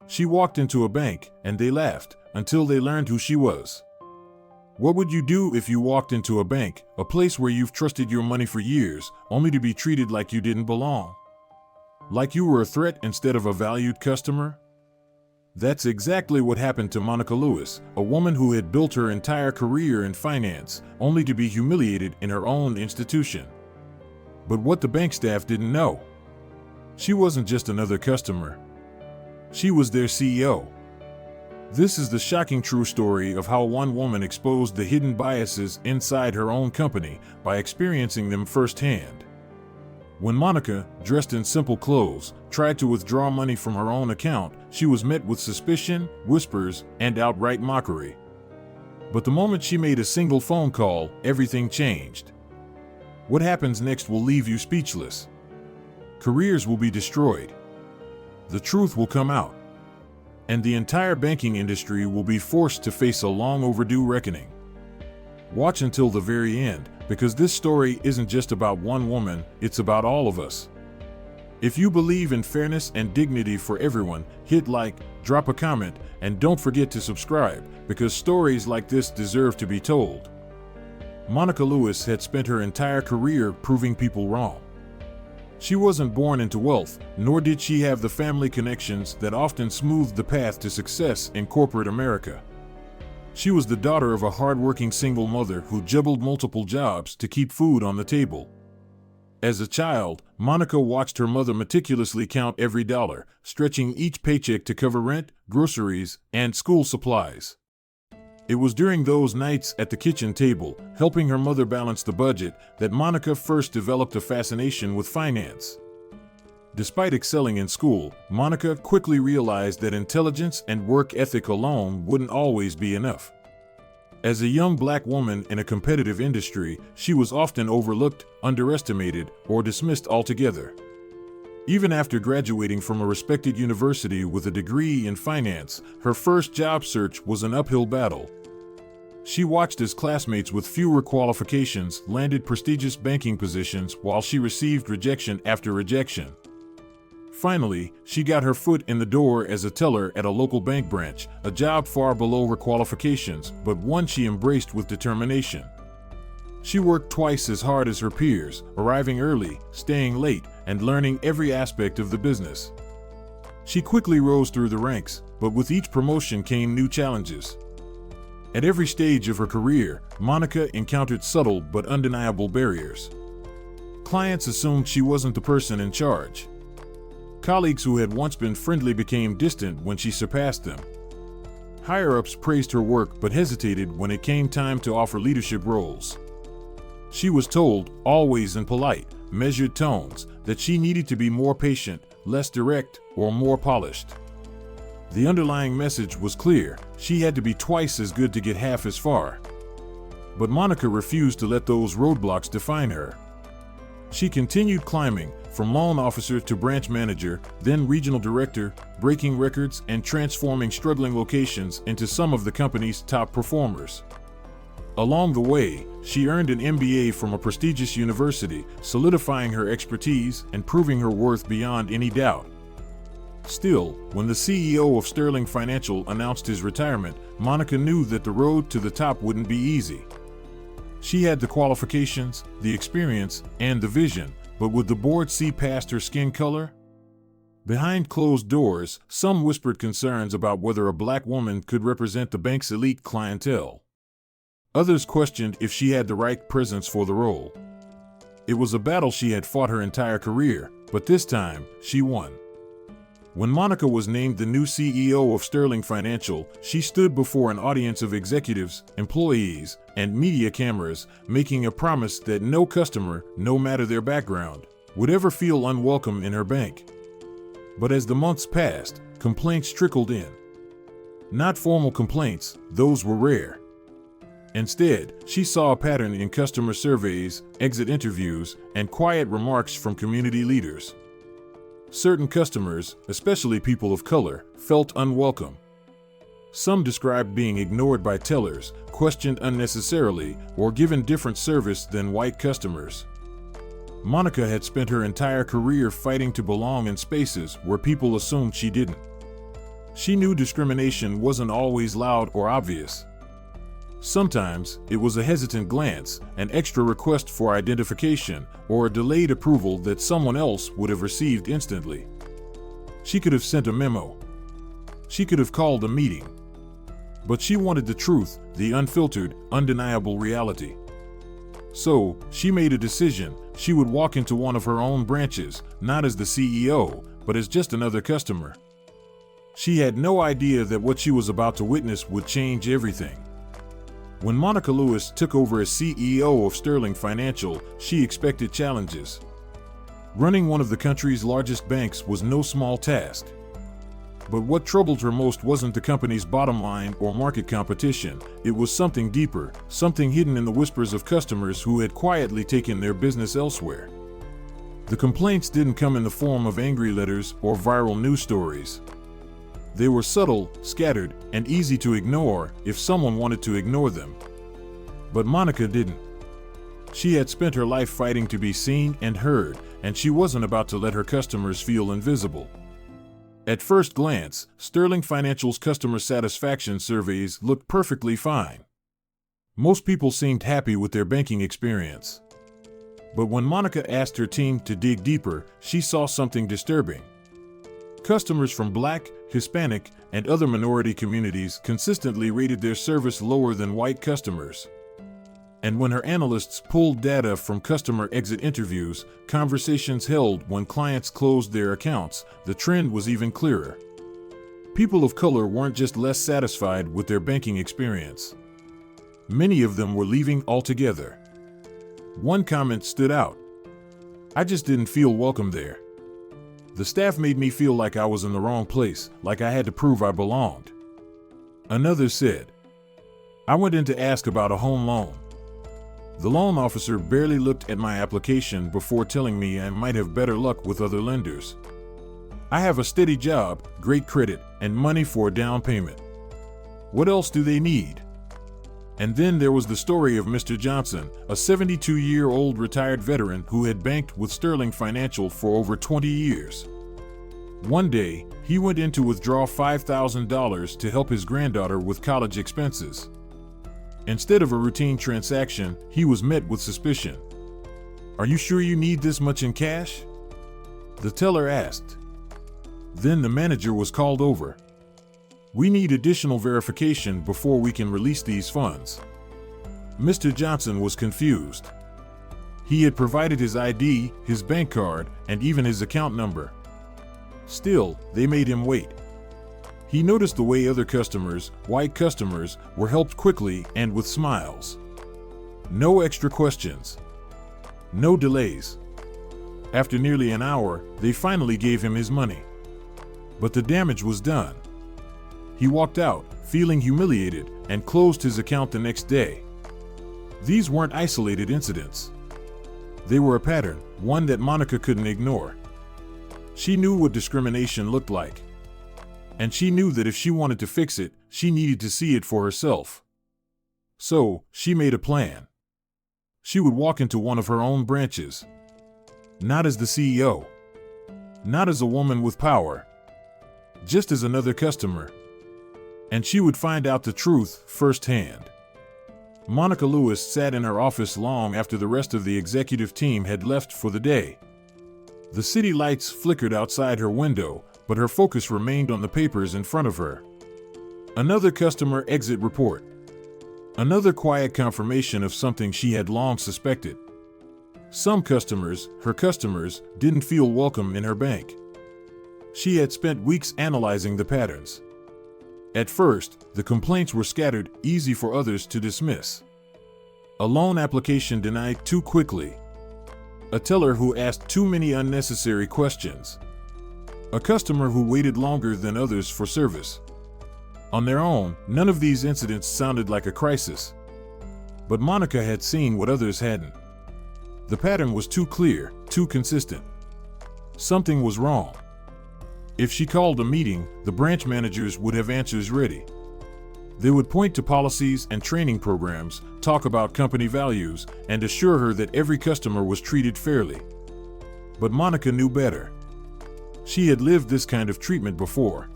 She walked into a bank, and they laughed until they learned who she was. What would you do if you walked into a bank, a place where you've trusted your money for years, only to be treated like you didn't belong? Like you were a threat instead of a valued customer? That's exactly what happened to Monica Lewis, a woman who had built her entire career in finance, only to be humiliated in her own institution. But what the bank staff didn't know: she wasn't just another customer. She was their CEO. This is the shocking true story of how one woman exposed the hidden biases inside her own company by experiencing them firsthand. When Monica, dressed in simple clothes, tried to withdraw money from her own account, she was met with suspicion, whispers, and outright mockery. But the moment she made a single phone call, everything changed. What happens next will leave you speechless. Careers will be destroyed. The truth will come out. And the entire banking industry will be forced to face a long overdue reckoning. Watch until the very end, because this story isn't just about one woman, it's about all of us. If you believe in fairness and dignity for everyone, hit like, drop a comment, and don't forget to subscribe, because stories like this deserve to be told. Monica Lewis had spent her entire career proving people wrong. She wasn't born into wealth, nor did she have the family connections that often smoothed the path to success in corporate America. She was the daughter of a hard-working single mother who juggled multiple jobs to keep food on the table. As a child, Monica watched her mother meticulously count every dollar, stretching each paycheck to cover rent, groceries, and school supplies. It was during those nights at the kitchen table, helping her mother balance the budget, that Monica first developed a fascination with finance. Despite excelling in school, Monica quickly realized that intelligence and work ethic alone wouldn't always be enough. As a young black woman in a competitive industry, she was often overlooked, underestimated, or dismissed altogether. Even after graduating from a respected university with a degree in finance, her first job search was an uphill battle. She watched as classmates with fewer qualifications landed prestigious banking positions while she received rejection after rejection. Finally, she got her foot in the door as a teller at a local bank branch, a job far below her qualifications, but one she embraced with determination. She worked twice as hard as her peers, arriving early, staying late, and learning every aspect of the business. She quickly rose through the ranks, but with each promotion came new challenges. At every stage of her career, Monica encountered subtle but undeniable barriers. Clients assumed she wasn't the person in charge. Colleagues who had once been friendly became distant when she surpassed them. Higher-ups praised her work but hesitated when it came time to offer leadership roles. She was told, always in polite, measured tones, that she needed to be more patient, less direct, or more polished. The underlying message was clear: she had to be twice as good to get half as far. But Monica refused to let those roadblocks define her. She continued climbing, from loan officer to branch manager, then regional director, breaking records and transforming struggling locations into some of the company's top performers. Along the way, she earned an MBA from a prestigious university, solidifying her expertise and proving her worth beyond any doubt. Still, when the CEO of Sterling Financial announced his retirement, Monica knew that the road to the top wouldn't be easy. She had the qualifications, the experience, and the vision, but would the board see past her skin color? Behind closed doors, some whispered concerns about whether a black woman could represent the bank's elite clientele. Others questioned if she had the right presence for the role. It was a battle she had fought her entire career, but this time, she won. When Monica was named the new CEO of Sterling Financial, she stood before an audience of executives, employees, and media cameras, making a promise that no customer, no matter their background, would ever feel unwelcome in her bank. But as the months passed, complaints trickled in. Not formal complaints, those were rare. Instead, she saw a pattern in customer surveys, exit interviews, and quiet remarks from community leaders. Certain customers, especially people of color, felt unwelcome. Some described being ignored by tellers, questioned unnecessarily, or given different service than white customers. Monica had spent her entire career fighting to belong in spaces where people assumed she didn't. She knew discrimination wasn't always loud or obvious. Sometimes it was a hesitant glance, an extra request for identification, or a delayed approval that someone else would have received instantly. She could have sent a memo. She could have called a meeting. But she wanted the truth, the unfiltered, undeniable reality. So, she made a decision. She would walk into one of her own branches, not as the CEO, but as just another customer. She had no idea that what she was about to witness would change everything. When Monica Lewis took over as CEO of Sterling Financial, she expected challenges. Running one of the country's largest banks was no small task. But what troubled her most wasn't the company's bottom line or market competition. It was something deeper, something hidden in the whispers of customers who had quietly taken their business elsewhere. The complaints didn't come in the form of angry letters or viral news stories. They were subtle, scattered, and easy to ignore if someone wanted to ignore them. But Monica didn't. She had spent her life fighting to be seen and heard, and she wasn't about to let her customers feel invisible. At first glance, Sterling Financial's customer satisfaction surveys looked perfectly fine. Most people seemed happy with their banking experience. But when Monica asked her team to dig deeper, she saw something disturbing. Customers from Black, Hispanic, and other minority communities consistently rated their service lower than white customers. And when her analysts pulled data from customer exit interviews, conversations held when clients closed their accounts, the trend was even clearer. People of color weren't just less satisfied with their banking experience. Many of them were leaving altogether. One comment stood out. "I just didn't feel welcome there. The staff made me feel like I was in the wrong place, like I had to prove I belonged." Another said, "I went in to ask about a home loan. The loan officer barely looked at my application before telling me I might have better luck with other lenders. I have a steady job, great credit, and money for a down payment. What else do they need?" And then there was the story of Mr. Johnson, a 72-year-old retired veteran who had banked with Sterling Financial for over 20 years. One day, he went in to withdraw $5,000 to help his granddaughter with college expenses. Instead of a routine transaction, he was met with suspicion. "Are you sure you need this much in cash?" the teller asked. Then the manager was called over. "We need additional verification before we can release these funds." Mr. Johnson was confused. He had provided his ID, his bank card, and even his account number. Still, they made him wait. He noticed the way other customers, white customers, were helped quickly and with smiles. No extra questions. No delays. After nearly an hour, they finally gave him his money. But the damage was done. He walked out, feeling humiliated, and closed his account the next day. These weren't isolated incidents. They were a pattern, one that Monica couldn't ignore. She knew what discrimination looked like. And she knew that if she wanted to fix it, she needed to see it for herself. So, she made a plan. She would walk into one of her own branches. Not as the CEO. Not as a woman with power. Just as another customer. And she would find out the truth firsthand. Monica Lewis sat in her office long after the rest of the executive team had left for the day. The city lights flickered outside her window, but her focus remained on the papers in front of her. Another customer exit report. Another quiet confirmation of something she had long suspected. Some customers, her customers, didn't feel welcome in her bank. She had spent weeks analyzing the patterns. At first, the complaints were scattered, easy for others to dismiss. A loan application denied too quickly. A teller who asked too many unnecessary questions. A customer who waited longer than others for service. On their own, none of these incidents sounded like a crisis. But Monica had seen what others hadn't. The pattern was too clear, too consistent. Something was wrong. If she called a meeting, the branch managers would have answers ready. They would point to policies and training programs, talk about company values, and assure her that every customer was treated fairly. But Monica knew better. She had lived this kind of treatment before.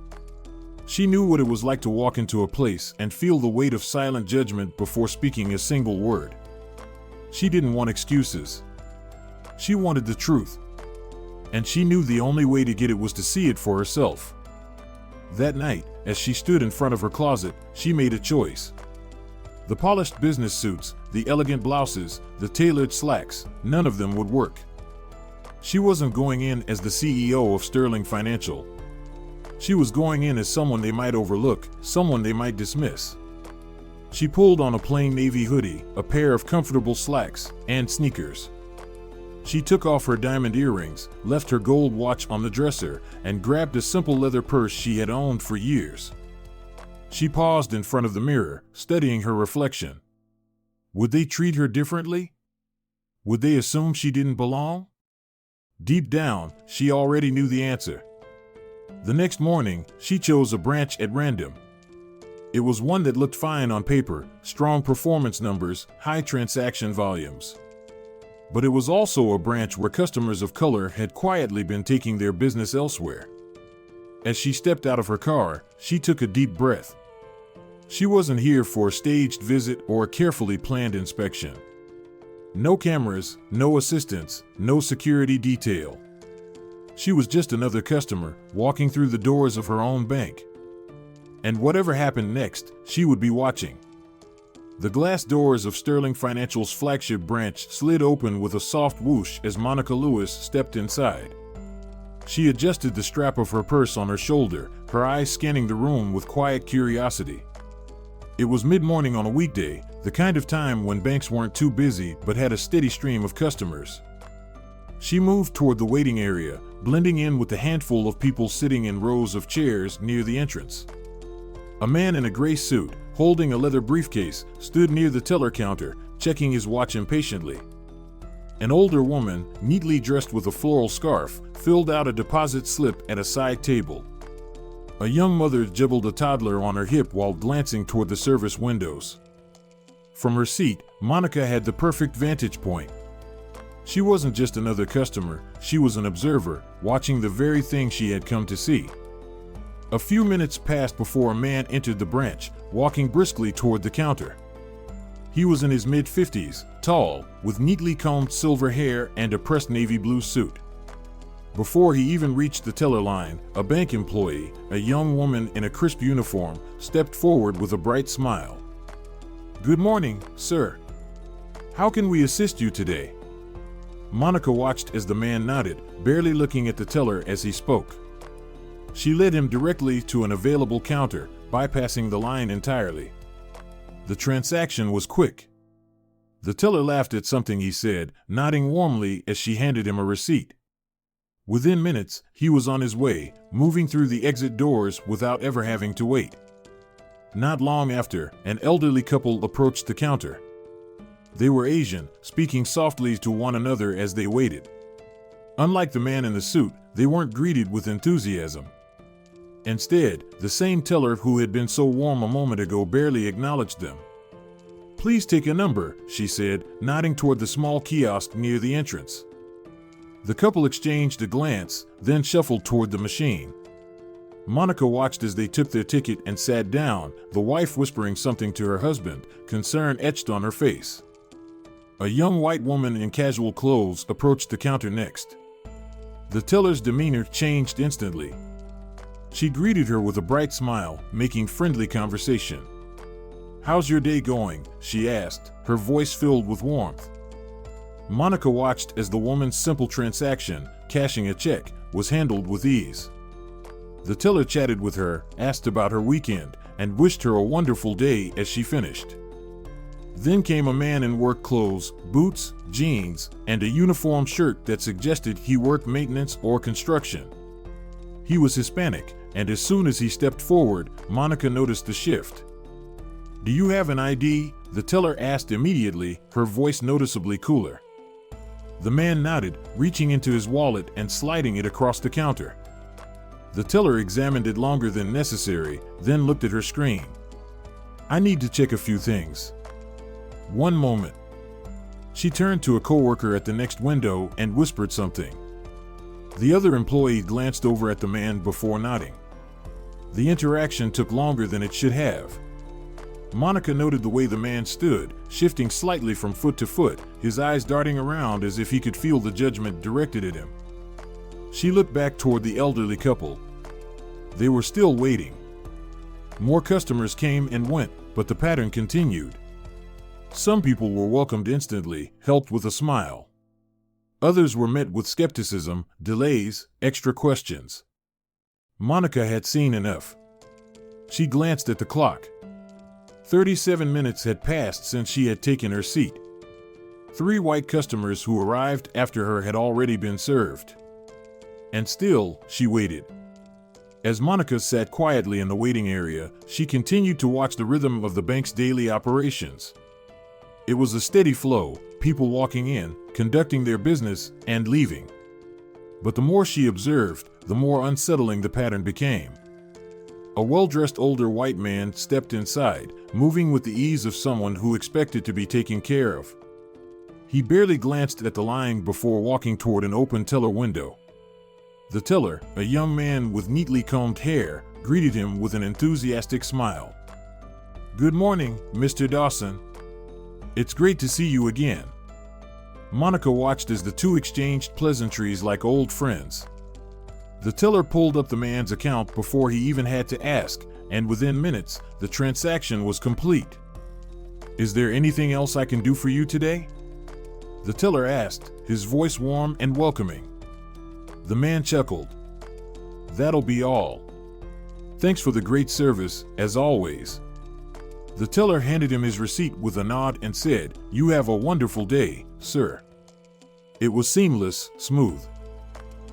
She knew what it was like to walk into a place and feel the weight of silent judgment before speaking a single word. She didn't want excuses. She wanted the truth. And she knew the only way to get it was to see it for herself. That night, as she stood in front of her closet, she made a choice. The polished business suits, the elegant blouses, the tailored slacks, none of them would work. She wasn't going in as the CEO of Sterling Financial. She was going in as someone they might overlook, someone they might dismiss. She pulled on a plain navy hoodie, a pair of comfortable slacks, and sneakers. She took off her diamond earrings, left her gold watch on the dresser, and grabbed a simple leather purse she had owned for years. She paused in front of the mirror, studying her reflection. Would they treat her differently? Would they assume she didn't belong? Deep down, she already knew the answer. The next morning, she chose a branch at random. It was one that looked fine on paper, strong performance numbers, high transaction volumes. But it was also a branch where customers of color had quietly been taking their business elsewhere. As she stepped out of her car, she took a deep breath. She wasn't here for a staged visit or a carefully planned inspection. No cameras, no assistants, no security detail. She was just another customer walking through the doors of her own bank. And whatever happened next, she would be watching. The glass doors of Sterling Financial's flagship branch slid open with a soft whoosh as Monica Lewis stepped inside. She adjusted the strap of her purse on her shoulder, her eyes scanning the room with quiet curiosity. It was mid-morning on a weekday, the kind of time when banks weren't too busy but had a steady stream of customers. She moved toward the waiting area, blending in with the handful of people sitting in rows of chairs near the entrance. A man in a gray suit, holding a leather briefcase, stood near the teller counter, checking his watch impatiently. An older woman, neatly dressed with a floral scarf, filled out a deposit slip at a side table. A young mother jibbled a toddler on her hip while glancing toward the service windows. From her seat, Monica had the perfect vantage point. She wasn't just another customer, she was an observer, watching the very thing she had come to see. A few minutes passed before a man entered the branch, walking briskly toward the counter. He was in his mid-50s, tall, with neatly combed silver hair and a pressed navy blue suit. Before he even reached the teller line, a bank employee, a young woman in a crisp uniform, stepped forward with a bright smile. "Good morning, sir. How can we assist you today?" Monica watched as the man nodded, barely looking at the teller as he spoke. She led him directly to an available counter, bypassing the line entirely. The transaction was quick. The teller laughed at something he said, nodding warmly as she handed him a receipt. Within minutes, he was on his way, moving through the exit doors without ever having to wait. Not long after, an elderly couple approached the counter. They were Asian, speaking softly to one another as they waited. Unlike the man in the suit, they weren't greeted with enthusiasm. Instead, the same teller who had been so warm a moment ago barely acknowledged them. "Please take a number," she said, nodding toward the small kiosk near the entrance. The couple exchanged a glance, then shuffled toward the machine. Monica watched as they took their ticket and sat down, the wife whispering something to her husband, concern etched on her face. A young white woman in casual clothes approached the counter next. The teller's demeanor changed instantly. She greeted her with a bright smile, making friendly conversation. "How's your day going?" she asked, her voice filled with warmth. Monica watched as the woman's simple transaction, cashing a check, was handled with ease. The teller chatted with her, asked about her weekend, and wished her a wonderful day as she finished. Then came a man in work clothes, boots, jeans, and a uniform shirt that suggested he worked maintenance or construction. He was Hispanic, and as soon as he stepped forward, Monica noticed the shift. "Do you have an ID?" the teller asked immediately, her voice noticeably cooler. The man nodded, reaching into his wallet and sliding it across the counter. The teller examined it longer than necessary, then looked at her screen. "I need to check a few things." "One moment." She turned to a coworker at the next window and whispered something. The other employee glanced over at the man before nodding. The interaction took longer than it should have. Monica noted the way the man stood, shifting slightly from foot to foot, his eyes darting around as if he could feel the judgment directed at him. She looked back toward the elderly couple. They were still waiting. More customers came and went, but the pattern continued. Some people were welcomed instantly, helped with a smile. Others were met with skepticism, delays, extra questions. Monica had seen enough. She glanced at the clock. 37 minutes had passed since she had taken her seat. 3 white customers who arrived after her had already been served. And still, she waited. As Monica sat quietly in the waiting area, she continued to watch the rhythm of the bank's daily operations. It was a steady flow, people walking in, conducting their business, and leaving. But the more she observed, the more unsettling the pattern became. A well-dressed older white man stepped inside, moving with the ease of someone who expected to be taken care of. He barely glanced at the line before walking toward an open teller window. The teller, a young man with neatly combed hair, greeted him with an enthusiastic smile. "Good morning, Mr. Dawson. It's great to see you again." Monica watched as the two exchanged pleasantries like old friends. The teller pulled up the man's account before he even had to ask, and within minutes, the transaction was complete. "Is there anything else I can do for you today?" the teller asked, his voice warm and welcoming. The man chuckled. "That'll be all. Thanks for the great service, as always." The teller handed him his receipt with a nod and said, "You have a wonderful day, sir." It was seamless, smooth.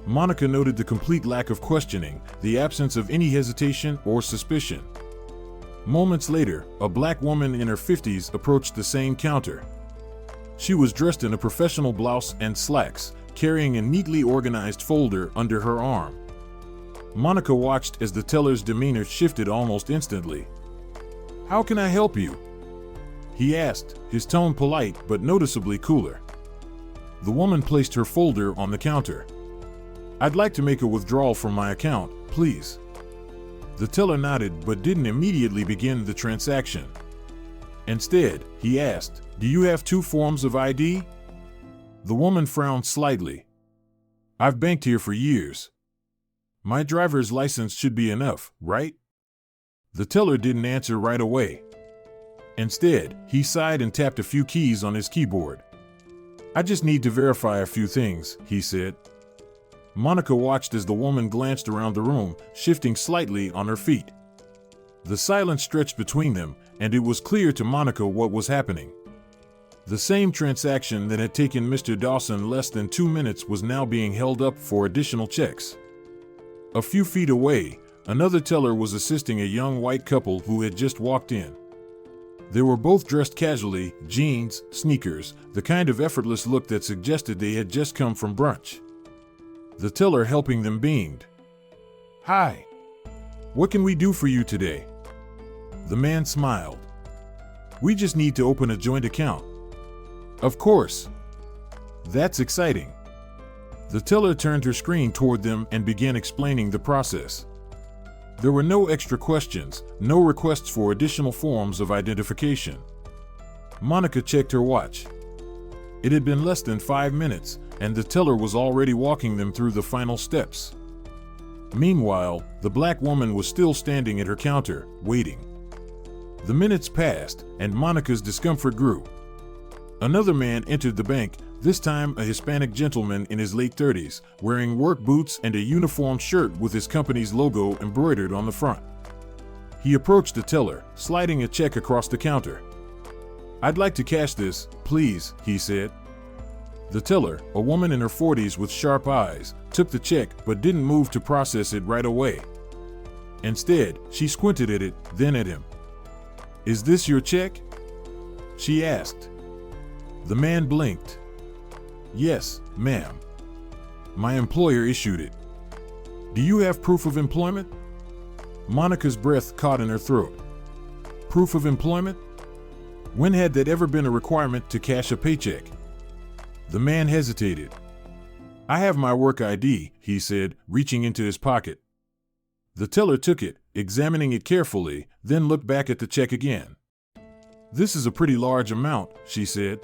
Monica noted the complete lack of questioning, the absence of any hesitation or suspicion. Moments later, a black woman in her 50s approached the same counter. She was dressed in a professional blouse and slacks, carrying a neatly organized folder under her arm. Monica watched as the teller's demeanor shifted almost instantly. "How can I help you?" he asked, his tone polite but noticeably cooler. The woman placed her folder on the counter. "I'd like to make a withdrawal from my account, please." The teller nodded but didn't immediately begin the transaction. Instead, he asked, "Do you have 2 forms of ID?" The woman frowned slightly. "I've banked here for years. My driver's license should be enough, right?" The teller didn't answer right away. Instead, he sighed and tapped a few keys on his keyboard. "I just need to verify a few things," he said. Monica watched as the woman glanced around the room, shifting slightly on her feet. The silence stretched between them, and it was clear to Monica what was happening. The same transaction that had taken Mr. Dawson less than 2 minutes was now being held up for additional checks. A few feet away, another teller was assisting a young white couple who had just walked in. They were both dressed casually, jeans, sneakers, the kind of effortless look that suggested they had just come from brunch. The teller helping them beamed. "Hi. What can we do for you today?" The man smiled. "We just need to open a joint account." "Of course. That's exciting." The teller turned her screen toward them and began explaining the process. There were no extra questions, no requests for additional forms of identification. Monica checked her watch. It had been less than 5 minutes, and the teller was already walking them through the final steps. Meanwhile, the black woman was still standing at her counter, waiting. The minutes passed, and Monica's discomfort grew. Another man entered the bank, this time a Hispanic gentleman in his late 30s, wearing work boots and a uniform shirt with his company's logo embroidered on the front. He approached the teller, sliding a check across the counter. "I'd like to cash this, please," he said. The teller, a woman in her 40s with sharp eyes, took the check but didn't move to process it right away. Instead, she squinted at it, then at him. "Is this your check?" she asked. The man blinked. "Yes, ma'am. My employer issued it." "Do you have proof of employment?" Monica's breath caught in her throat. Proof of employment? When had that ever been a requirement to cash a paycheck? The man hesitated. "I have my work ID," he said, reaching into his pocket. The teller took it, examining it carefully, then looked back at the check again. "This is a pretty large amount," she said.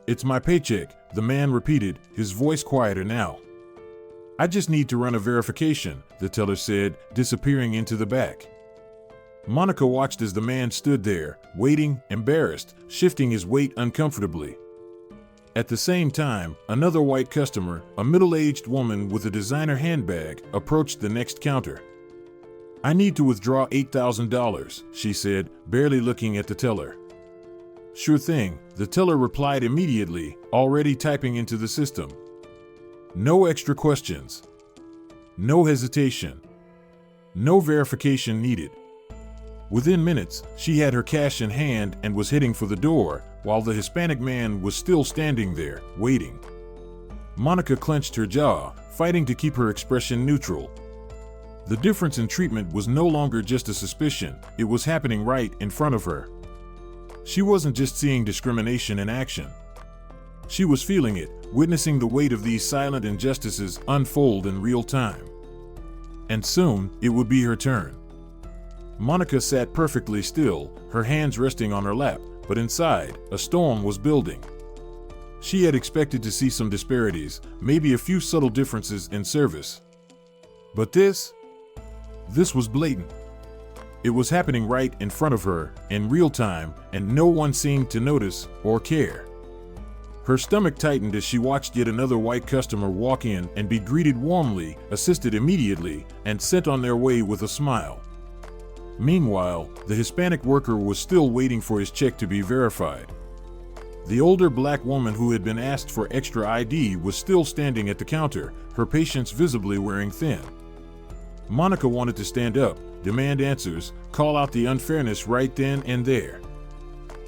"It's my paycheck," the man repeated, his voice quieter now. "I just need to run a verification," the teller said, disappearing into the back. Monica watched as the man stood there, waiting, embarrassed, shifting his weight uncomfortably. At the same time, another white customer, a middle-aged woman with a designer handbag, approached the next counter. "I need to withdraw $8,000, she said, barely looking at the teller. "Sure thing," the teller replied immediately, already typing into the system. No extra questions. No hesitation. No verification needed. Within minutes, she had her cash in hand and was heading for the door, while the Hispanic man was still standing there, waiting. Monica clenched her jaw, fighting to keep her expression neutral. The difference in treatment was no longer just a suspicion, it was happening right in front of her. She wasn't just seeing discrimination in action. She was feeling it, witnessing the weight of these silent injustices unfold in real time. And soon, it would be her turn. Monica sat perfectly still, her hands resting on her lap, but inside, a storm was building. She had expected to see some disparities, maybe a few subtle differences in service. But this was blatant. It was happening right in front of her, in real time, and no one seemed to notice or care. Her stomach tightened as she watched yet another white customer walk in and be greeted warmly, assisted immediately, and sent on their way with a smile. Meanwhile, the Hispanic worker was still waiting for his check to be verified. The older black woman who had been asked for extra ID was still standing at the counter, her patience visibly wearing thin. Monica wanted to stand up, demand answers, call out the unfairness right then and there.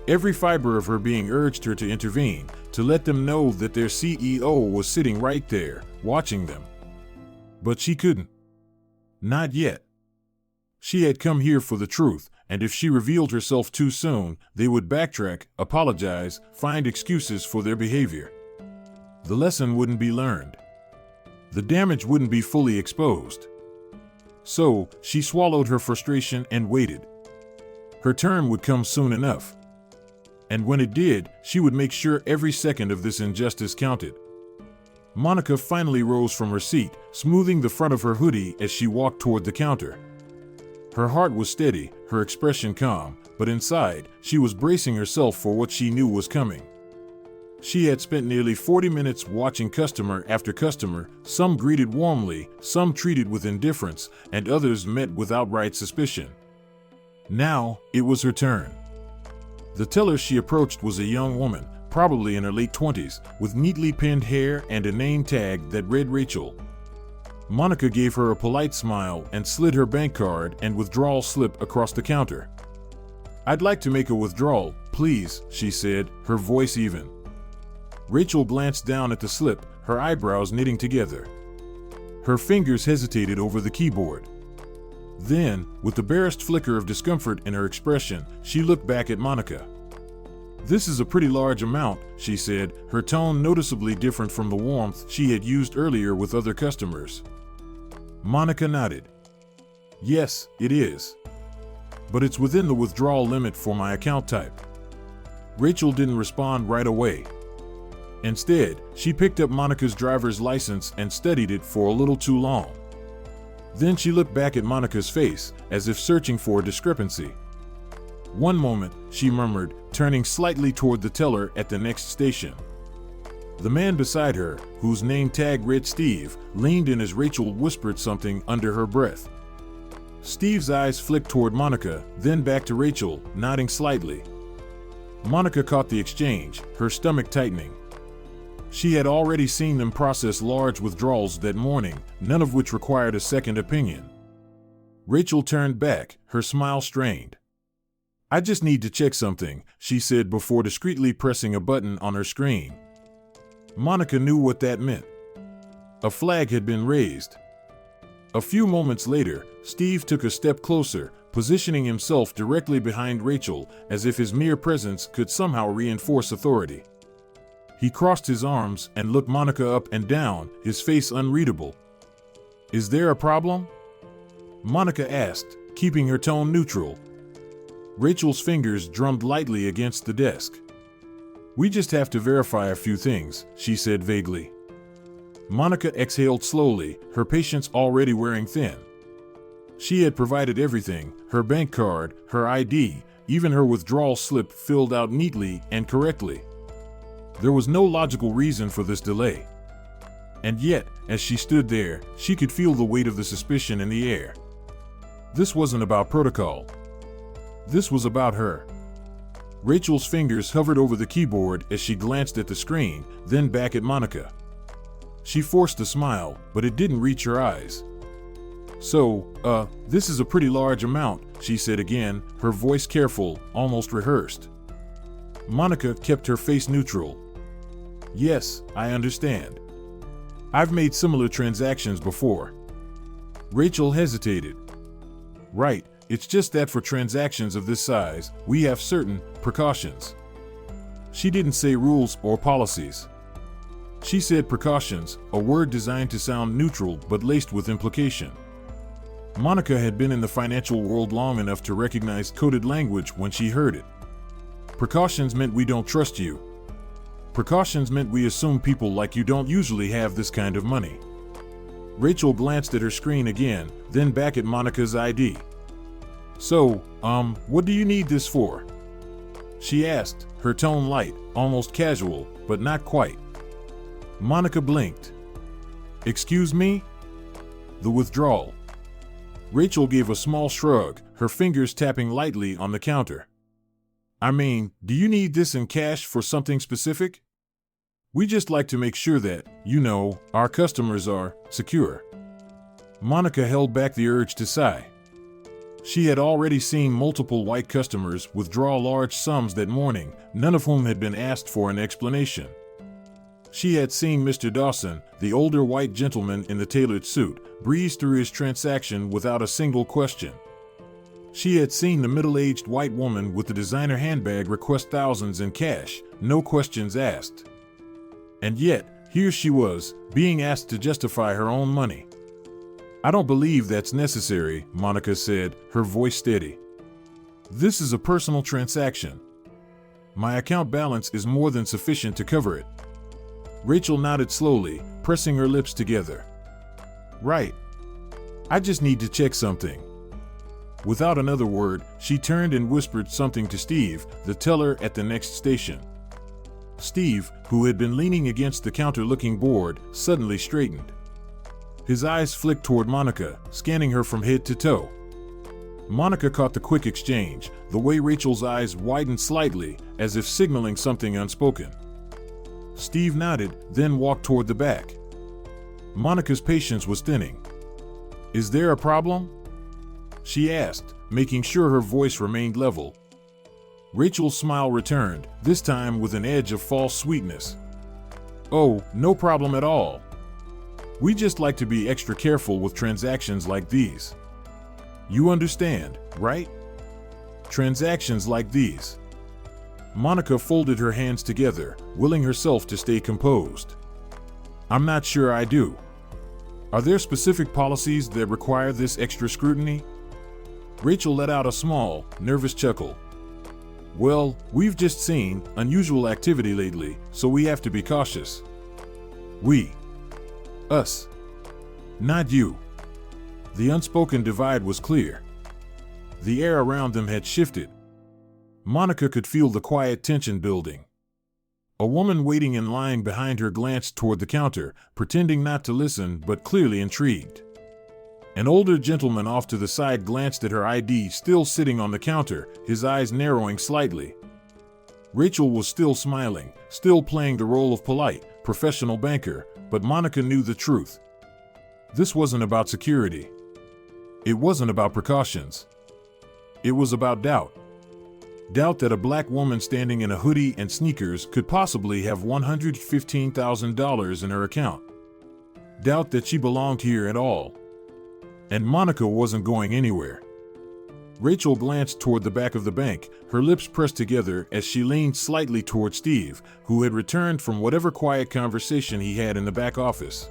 Every fiber of her being urged her to intervene, to let them know that their CEO was sitting right there, watching them. But she couldn't. Not yet. She had come here for the truth, and if she revealed herself too soon, they would backtrack, apologize, find excuses for their behavior. The lesson wouldn't be learned. The damage wouldn't be fully exposed. So, she swallowed her frustration and waited. Her turn would come soon enough. And when it did, she would make sure every second of this injustice counted. Monica finally rose from her seat, smoothing the front of her hoodie as she walked toward the counter. Her heart was steady, her expression calm, but inside, she was bracing herself for what she knew was coming. She had spent nearly 40 minutes watching customer after customer, some greeted warmly, some treated with indifference, and others met with outright suspicion. Now, it was her turn. The teller she approached was a young woman, probably in her late 20s, with neatly pinned hair and a name tag that read Rachel. Monica gave her a polite smile and slid her bank card and withdrawal slip across the counter. "I'd like to make a withdrawal, please," she said, her voice even. Rachel glanced down at the slip, her eyebrows knitting together. Her fingers hesitated over the keyboard. Then, with the barest flicker of discomfort in her expression, she looked back at Monica. "This is a pretty large amount," she said, her tone noticeably different from the warmth she had used earlier with other customers. Monica nodded. "Yes, it is. But it's within the withdrawal limit for my account type." Rachel didn't respond right away. Instead, she picked up Monica's driver's license and studied it for a little too long. Then she looked back at Monica's face, as if searching for a discrepancy. "One moment," she murmured, turning slightly toward the teller at the next station. The man beside her, whose name tag read Steve, leaned in as Rachel whispered something under her breath. Steve's eyes flicked toward Monica, then back to Rachel, nodding slightly. Monica caught the exchange, her stomach tightening. She had already seen them process large withdrawals that morning, none of which required a second opinion. Rachel turned back, her smile strained. "I just need to check something," she said before discreetly pressing a button on her screen. Monica knew what that meant. A flag had been raised. A few moments later, Steve took a step closer, positioning himself directly behind Rachel, as if his mere presence could somehow reinforce authority. He crossed his arms and looked Monica up and down, his face unreadable. "Is there a problem?" Monica asked, keeping her tone neutral. Rachel's fingers drummed lightly against the desk. We just have to verify a few things, she said vaguely. Monica exhaled slowly, her patience already wearing thin. She had provided everything, her bank card, her ID, even her withdrawal slip filled out neatly and correctly. There was no logical reason for this delay. And yet, as she stood there, she could feel the weight of the suspicion in the air. This wasn't about protocol. This was about her. Rachel's fingers hovered over the keyboard as she glanced at the screen, then back at Monica. She forced a smile, but it didn't reach her eyes. So, this is a pretty large amount, she said again, her voice careful, almost rehearsed. Monica kept her face neutral. Yes, I understand. I've made similar transactions before. Rachel hesitated. Right, it's just that for transactions of this size, we have certain precautions. She didn't say rules or policies. She said precautions, a word designed to sound neutral but laced with implication. Monica had been in the financial world long enough to recognize coded language when she heard it. Precautions meant we don't trust you. Precautions meant we assume people like you don't usually have this kind of money. Rachel glanced at her screen again, then back at Monica's ID. So, what do you need this for? She asked, her tone light, almost casual, but not quite. Monica blinked. Excuse me? The withdrawal. Rachel gave a small shrug, her fingers tapping lightly on the counter. I mean, do you need this in cash for something specific? We just like to make sure that, our customers are secure. Monica held back the urge to sigh. She had already seen multiple white customers withdraw large sums that morning, none of whom had been asked for an explanation. She had seen Mr. Dawson, the older white gentleman in the tailored suit, breeze through his transaction without a single question. She had seen the middle-aged white woman with the designer handbag request thousands in cash, no questions asked. And yet, here she was, being asked to justify her own money. I don't believe that's necessary, Monica said, her voice steady. This is a personal transaction. My account balance is more than sufficient to cover it. Rachel nodded slowly, pressing her lips together. Right. I just need to check something. Without another word, she turned and whispered something to Steve, the teller at the next station. Steve, who had been leaning against the counter looking bored, suddenly straightened. His eyes flicked toward Monica, scanning her from head to toe. Monica caught the quick exchange, the way Rachel's eyes widened slightly, as if signaling something unspoken. Steve nodded, then walked toward the back. Monica's patience was thinning. Is there a problem? She asked, making sure her voice remained level. Rachel's smile returned, this time with an edge of false sweetness. Oh, no problem at all. We just like to be extra careful with transactions like these. You understand, right? Transactions like these. Monica folded her hands together, willing herself to stay composed. I'm not sure I do. Are there specific policies that require this extra scrutiny? Rachel let out a small, nervous chuckle. Well, we've just seen unusual activity lately, so we have to be cautious. We. Us. Not you. The unspoken divide was clear. The air around them had shifted. Monica could feel the quiet tension building. A woman waiting in line behind her glanced toward the counter, pretending not to listen but clearly intrigued. An older gentleman off to the side glanced at her ID still sitting on the counter, his eyes narrowing slightly. Rachel was still smiling, still playing the role of polite, professional banker, but Monica knew the truth. This wasn't about security. It wasn't about precautions. It was about doubt. Doubt that a black woman standing in a hoodie and sneakers could possibly have $115,000 in her account. Doubt that she belonged here at all. And Monica wasn't going anywhere. Rachel glanced toward the back of the bank, her lips pressed together as she leaned slightly toward Steve, who had returned from whatever quiet conversation he had in the back office.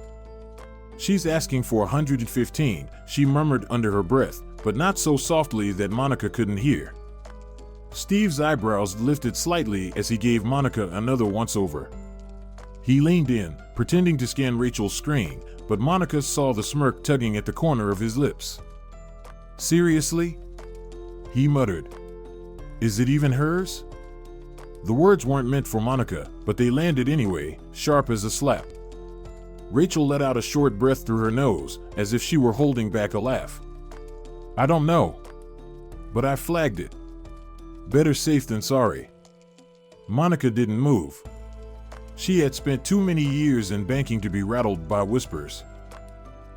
She's asking for 115, she murmured under her breath, but not so softly that Monica couldn't hear. Steve's eyebrows lifted slightly as he gave Monica another once-over. He leaned in, pretending to scan Rachel's screen, but Monica saw the smirk tugging at the corner of his lips. "Seriously?" he muttered. "Is it even hers?" The words weren't meant for Monica, but they landed anyway, sharp as a slap. Rachel let out a short breath through her nose, as if she were holding back a laugh. "I don't know. But I flagged it. Better safe than sorry." Monica didn't move. She had spent too many years in banking to be rattled by whispers.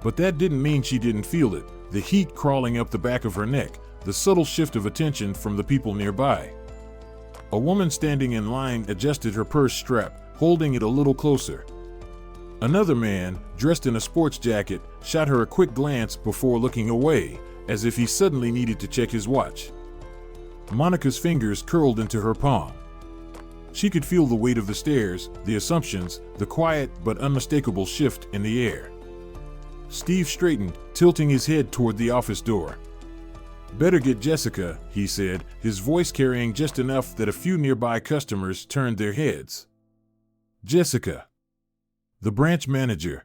But that didn't mean she didn't feel it, the heat crawling up the back of her neck, the subtle shift of attention from the people nearby. A woman standing in line adjusted her purse strap, holding it a little closer. Another man, dressed in a sports jacket, shot her a quick glance before looking away, as if he suddenly needed to check his watch. Monica's fingers curled into her palm. She could feel the weight of the stares, the assumptions, the quiet but unmistakable shift in the air. Steve straightened, tilting his head toward the office door. "Better get Jessica," he said, his voice carrying just enough that a few nearby customers turned their heads. "Jessica." The branch manager.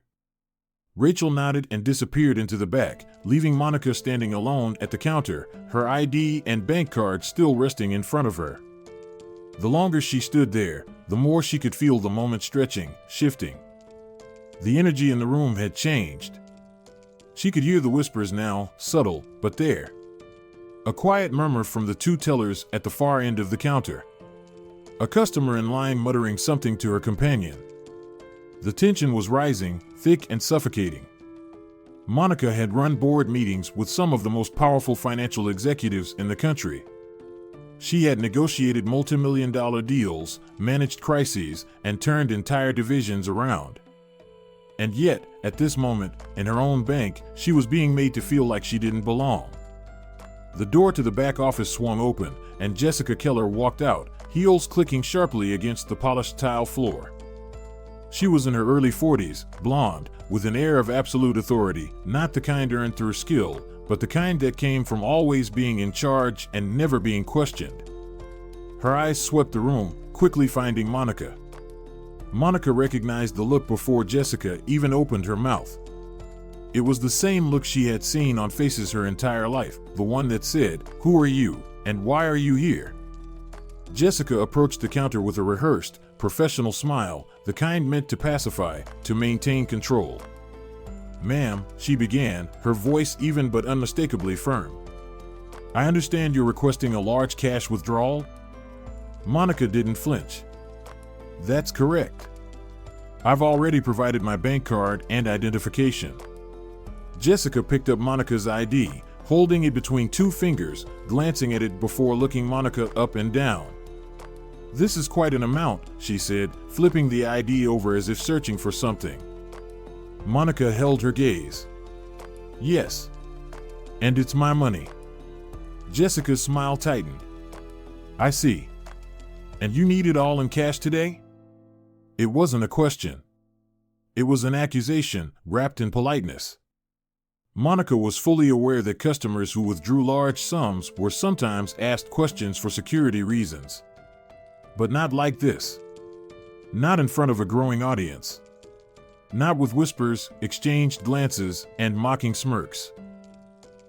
Rachel nodded and disappeared into the back, leaving Monica standing alone at the counter, her ID and bank card still resting in front of her. The longer she stood there, the more she could feel the moment stretching, shifting. The energy in the room had changed. She could hear the whispers now, subtle, but there. A quiet murmur from the two tellers at the far end of the counter. A customer in line muttering something to her companion. The tension was rising, thick and suffocating. Monica had run board meetings with some of the most powerful financial executives in the country. She had negotiated multi-million-dollar deals, managed crises, and turned entire divisions around. And yet, at this moment, in her own bank, she was being made to feel like she didn't belong. The door to the back office swung open, and Jessica Keller walked out, heels clicking sharply against the polished tile floor. She was in her early 40s, blonde, with an air of absolute authority, not the kind earned through skill, but the kind that came from always being in charge and never being questioned. Her eyes swept the room, quickly finding Monica. Monica recognized the look before Jessica even opened her mouth. It was the same look she had seen on faces her entire life, the one that said, "Who are you, and why are you here?" Jessica approached the counter with a rehearsed, professional smile, the kind meant to pacify, to maintain control. "Ma'am," she began, her voice even but unmistakably firm. "I understand you're requesting a large cash withdrawal?" Monica didn't flinch. "That's correct. I've already provided my bank card and identification." Jessica picked up Monica's ID, holding it between two fingers, glancing at it before looking Monica up and down. "This is quite an amount," she said, flipping the ID over as if searching for something. Monica held her gaze. "Yes. And it's my money." Jessica's smile tightened. "I see. And you need it all in cash today?" It wasn't a question. It was an accusation, wrapped in politeness. Monica was fully aware that customers who withdrew large sums were sometimes asked questions for security reasons. But not like this. Not in front of a growing audience. Not with whispers, exchanged glances, and mocking smirks.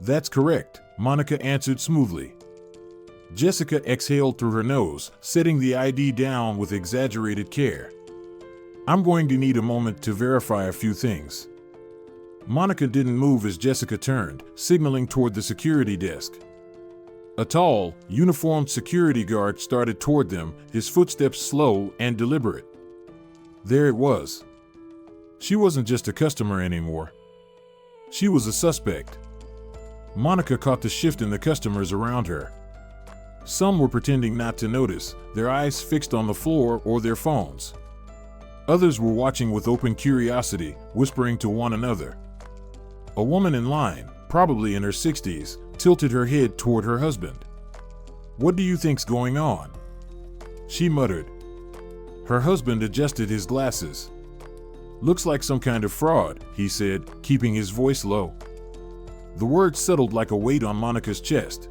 "That's correct," Monica answered smoothly. Jessica exhaled through her nose, setting the ID down with exaggerated care. "I'm going to need a moment to verify a few things." Monica didn't move as Jessica turned, signaling toward the security desk. A tall, uniformed security guard started toward them, his footsteps slow and deliberate. There it was. She wasn't just a customer anymore. She was a suspect. Monica caught the shift in the customers around her. Some were pretending not to notice, their eyes fixed on the floor or their phones. Others were watching with open curiosity, whispering to one another. A woman in line, probably in her 60s, tilted her head toward her husband. "What do you think's going on?" she muttered. Her husband adjusted his glasses. Looks like some kind of fraud, he said, keeping his voice low. The words settled like a weight on Monica's chest.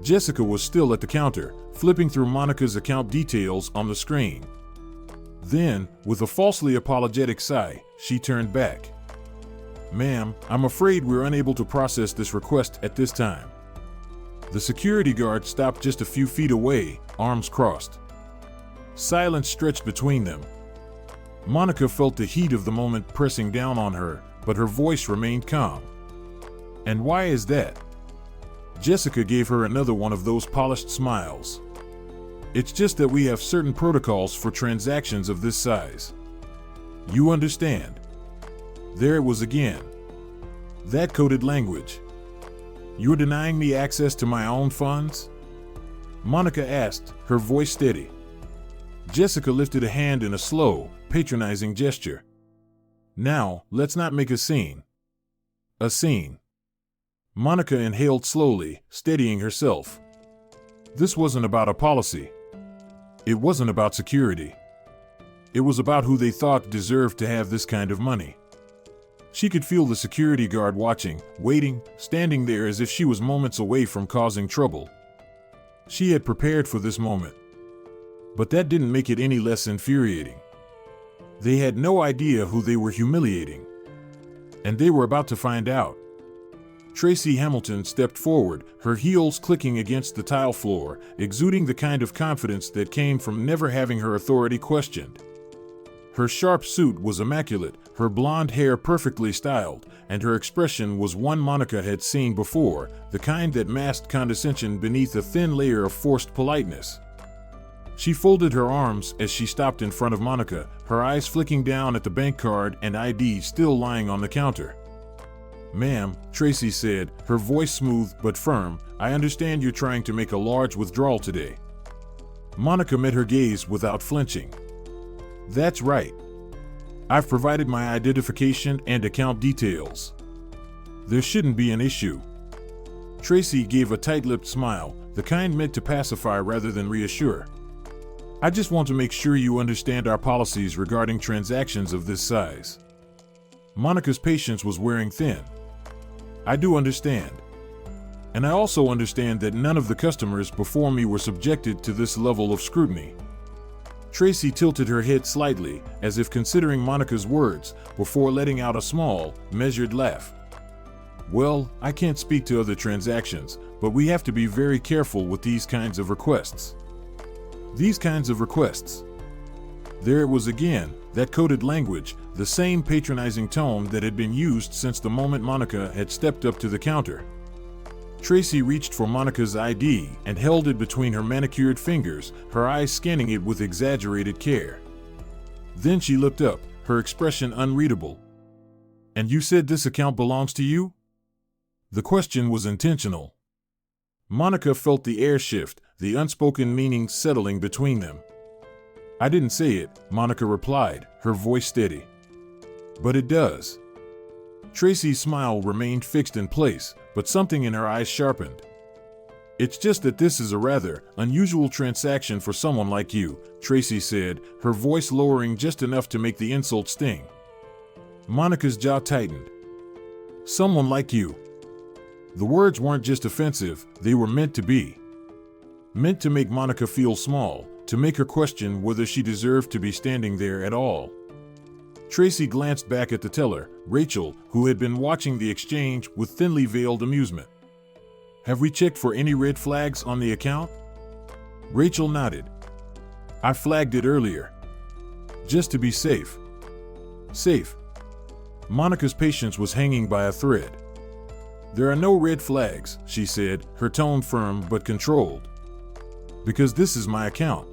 Jessica was still at the counter, flipping through Monica's account details on the screen. Then, with a falsely apologetic sigh, she turned back. "Ma'am, I'm afraid we're unable to process this request at this time." The security guard stopped just a few feet away, arms crossed. Silence stretched between them. Monica felt the heat of the moment pressing down on her, but her voice remained calm. "And why is that?" Jessica gave her another one of those polished smiles. "It's just that we have certain protocols for transactions of this size. You understand?" There it was again. That coded language. "You're denying me access to my own funds?" Monica asked, her voice steady. Jessica lifted a hand in a slow, patronizing gesture. "Now, let's not make a scene." A scene. Monica inhaled slowly, steadying herself. This wasn't about a policy. It wasn't about security. It was about who they thought deserved to have this kind of money. She could feel the security guard watching, waiting, standing there as if she was moments away from causing trouble. She had prepared for this moment. But that didn't make it any less infuriating. They had no idea who they were humiliating. And they were about to find out. Tracy Hamilton stepped forward, her heels clicking against the tile floor, exuding the kind of confidence that came from never having her authority questioned. Her sharp suit was immaculate, her blonde hair perfectly styled, and her expression was one Monica had seen before, the kind that masked condescension beneath a thin layer of forced politeness. She folded her arms as she stopped in front of Monica, her eyes flicking down at the bank card and ID still lying on the counter. "Ma'am," Tracy said, her voice smooth but firm, "I understand you're trying to make a large withdrawal today." Monica met her gaze without flinching. "That's right. I've provided my identification and account details. There shouldn't be an issue." Tracy gave a tight-lipped smile, the kind meant to pacify rather than reassure. "I just want to make sure you understand our policies regarding transactions of this size." Monica's patience was wearing thin. "I do understand. And I also understand that none of the customers before me were subjected to this level of scrutiny." Tracy tilted her head slightly, as if considering Monica's words, before letting out a small, measured laugh. "Well, I can't speak to other transactions, but we have to be very careful with these kinds of requests." These kinds of requests. There it was again, that coded language, the same patronizing tone that had been used since the moment Monica had stepped up to the counter. Tracy reached for Monica's ID and held it between her manicured fingers, her eyes scanning it with exaggerated care. Then she looked up, her expression unreadable. "And you said this account belongs to you?" The question was intentional. Monica felt the air shift, the unspoken meaning settling between them. "I didn't say it," Monica replied, her voice steady. "But it does." Tracy's smile remained fixed in place, but something in her eyes sharpened. "It's just that this is a rather unusual transaction for someone like you," Tracy said, her voice lowering just enough to make the insult sting. Monica's jaw tightened. "Someone like you." The words weren't just offensive, they were meant to be. Meant to make Monica feel small, to make her question whether she deserved to be standing there at all. Tracy glanced back at the teller, Rachel, who had been watching the exchange with thinly veiled amusement. "Have we checked for any red flags on the account?" Rachel nodded. "I flagged it earlier. Just to be safe." Safe. Monica's patience was hanging by a thread. "There are no red flags," she said, her tone firm but controlled. "Because this is my account.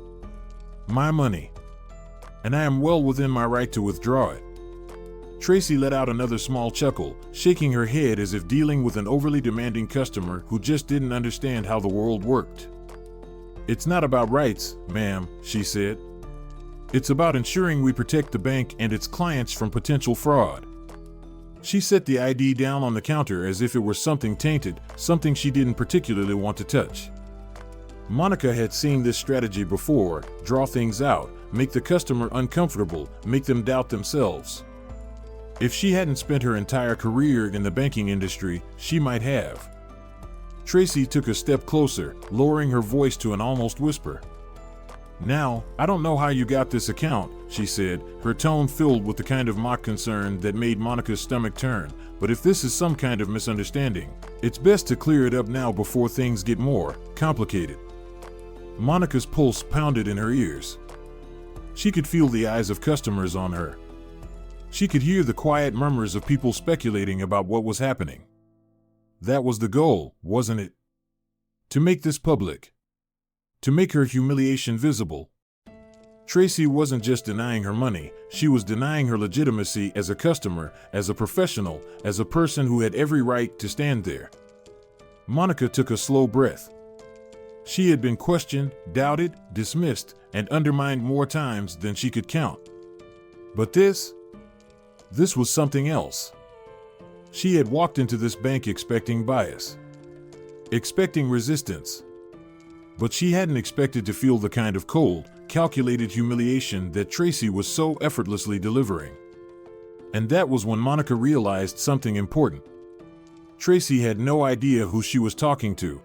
My money. And I am well within my right to withdraw it." Tracy let out another small chuckle, shaking her head as if dealing with an overly demanding customer who just didn't understand how the world worked. "It's not about rights, ma'am," she said. "It's about ensuring we protect the bank and its clients from potential fraud." She set the ID down on the counter as if it were something tainted, something she didn't particularly want to touch. Monica had seen this strategy before, draw things out, make the customer uncomfortable, make them doubt themselves. If she hadn't spent her entire career in the banking industry, she might have. Tracy took a step closer, lowering her voice to an almost whisper. "Now, I don't know how you got this account," she said, her tone filled with the kind of mock concern that made Monica's stomach turn, "but if this is some kind of misunderstanding, it's best to clear it up now before things get more complicated." Monica's pulse pounded in her ears. She could feel the eyes of customers on her. She could hear the quiet murmurs of people speculating about what was happening. That was the goal, wasn't it? To make this public. To make her humiliation visible. Tracy wasn't just denying her money, she was denying her legitimacy as a customer, as a professional, as a person who had every right to stand there. Monica took a slow breath. She had been questioned, doubted, dismissed, and undermined more times than she could count. But this was something else. She had walked into this bank expecting bias, expecting resistance. But she hadn't expected to feel the kind of cold, calculated humiliation that Tracy was so effortlessly delivering. And that was when Monica realized something important. Tracy had no idea who she was talking to.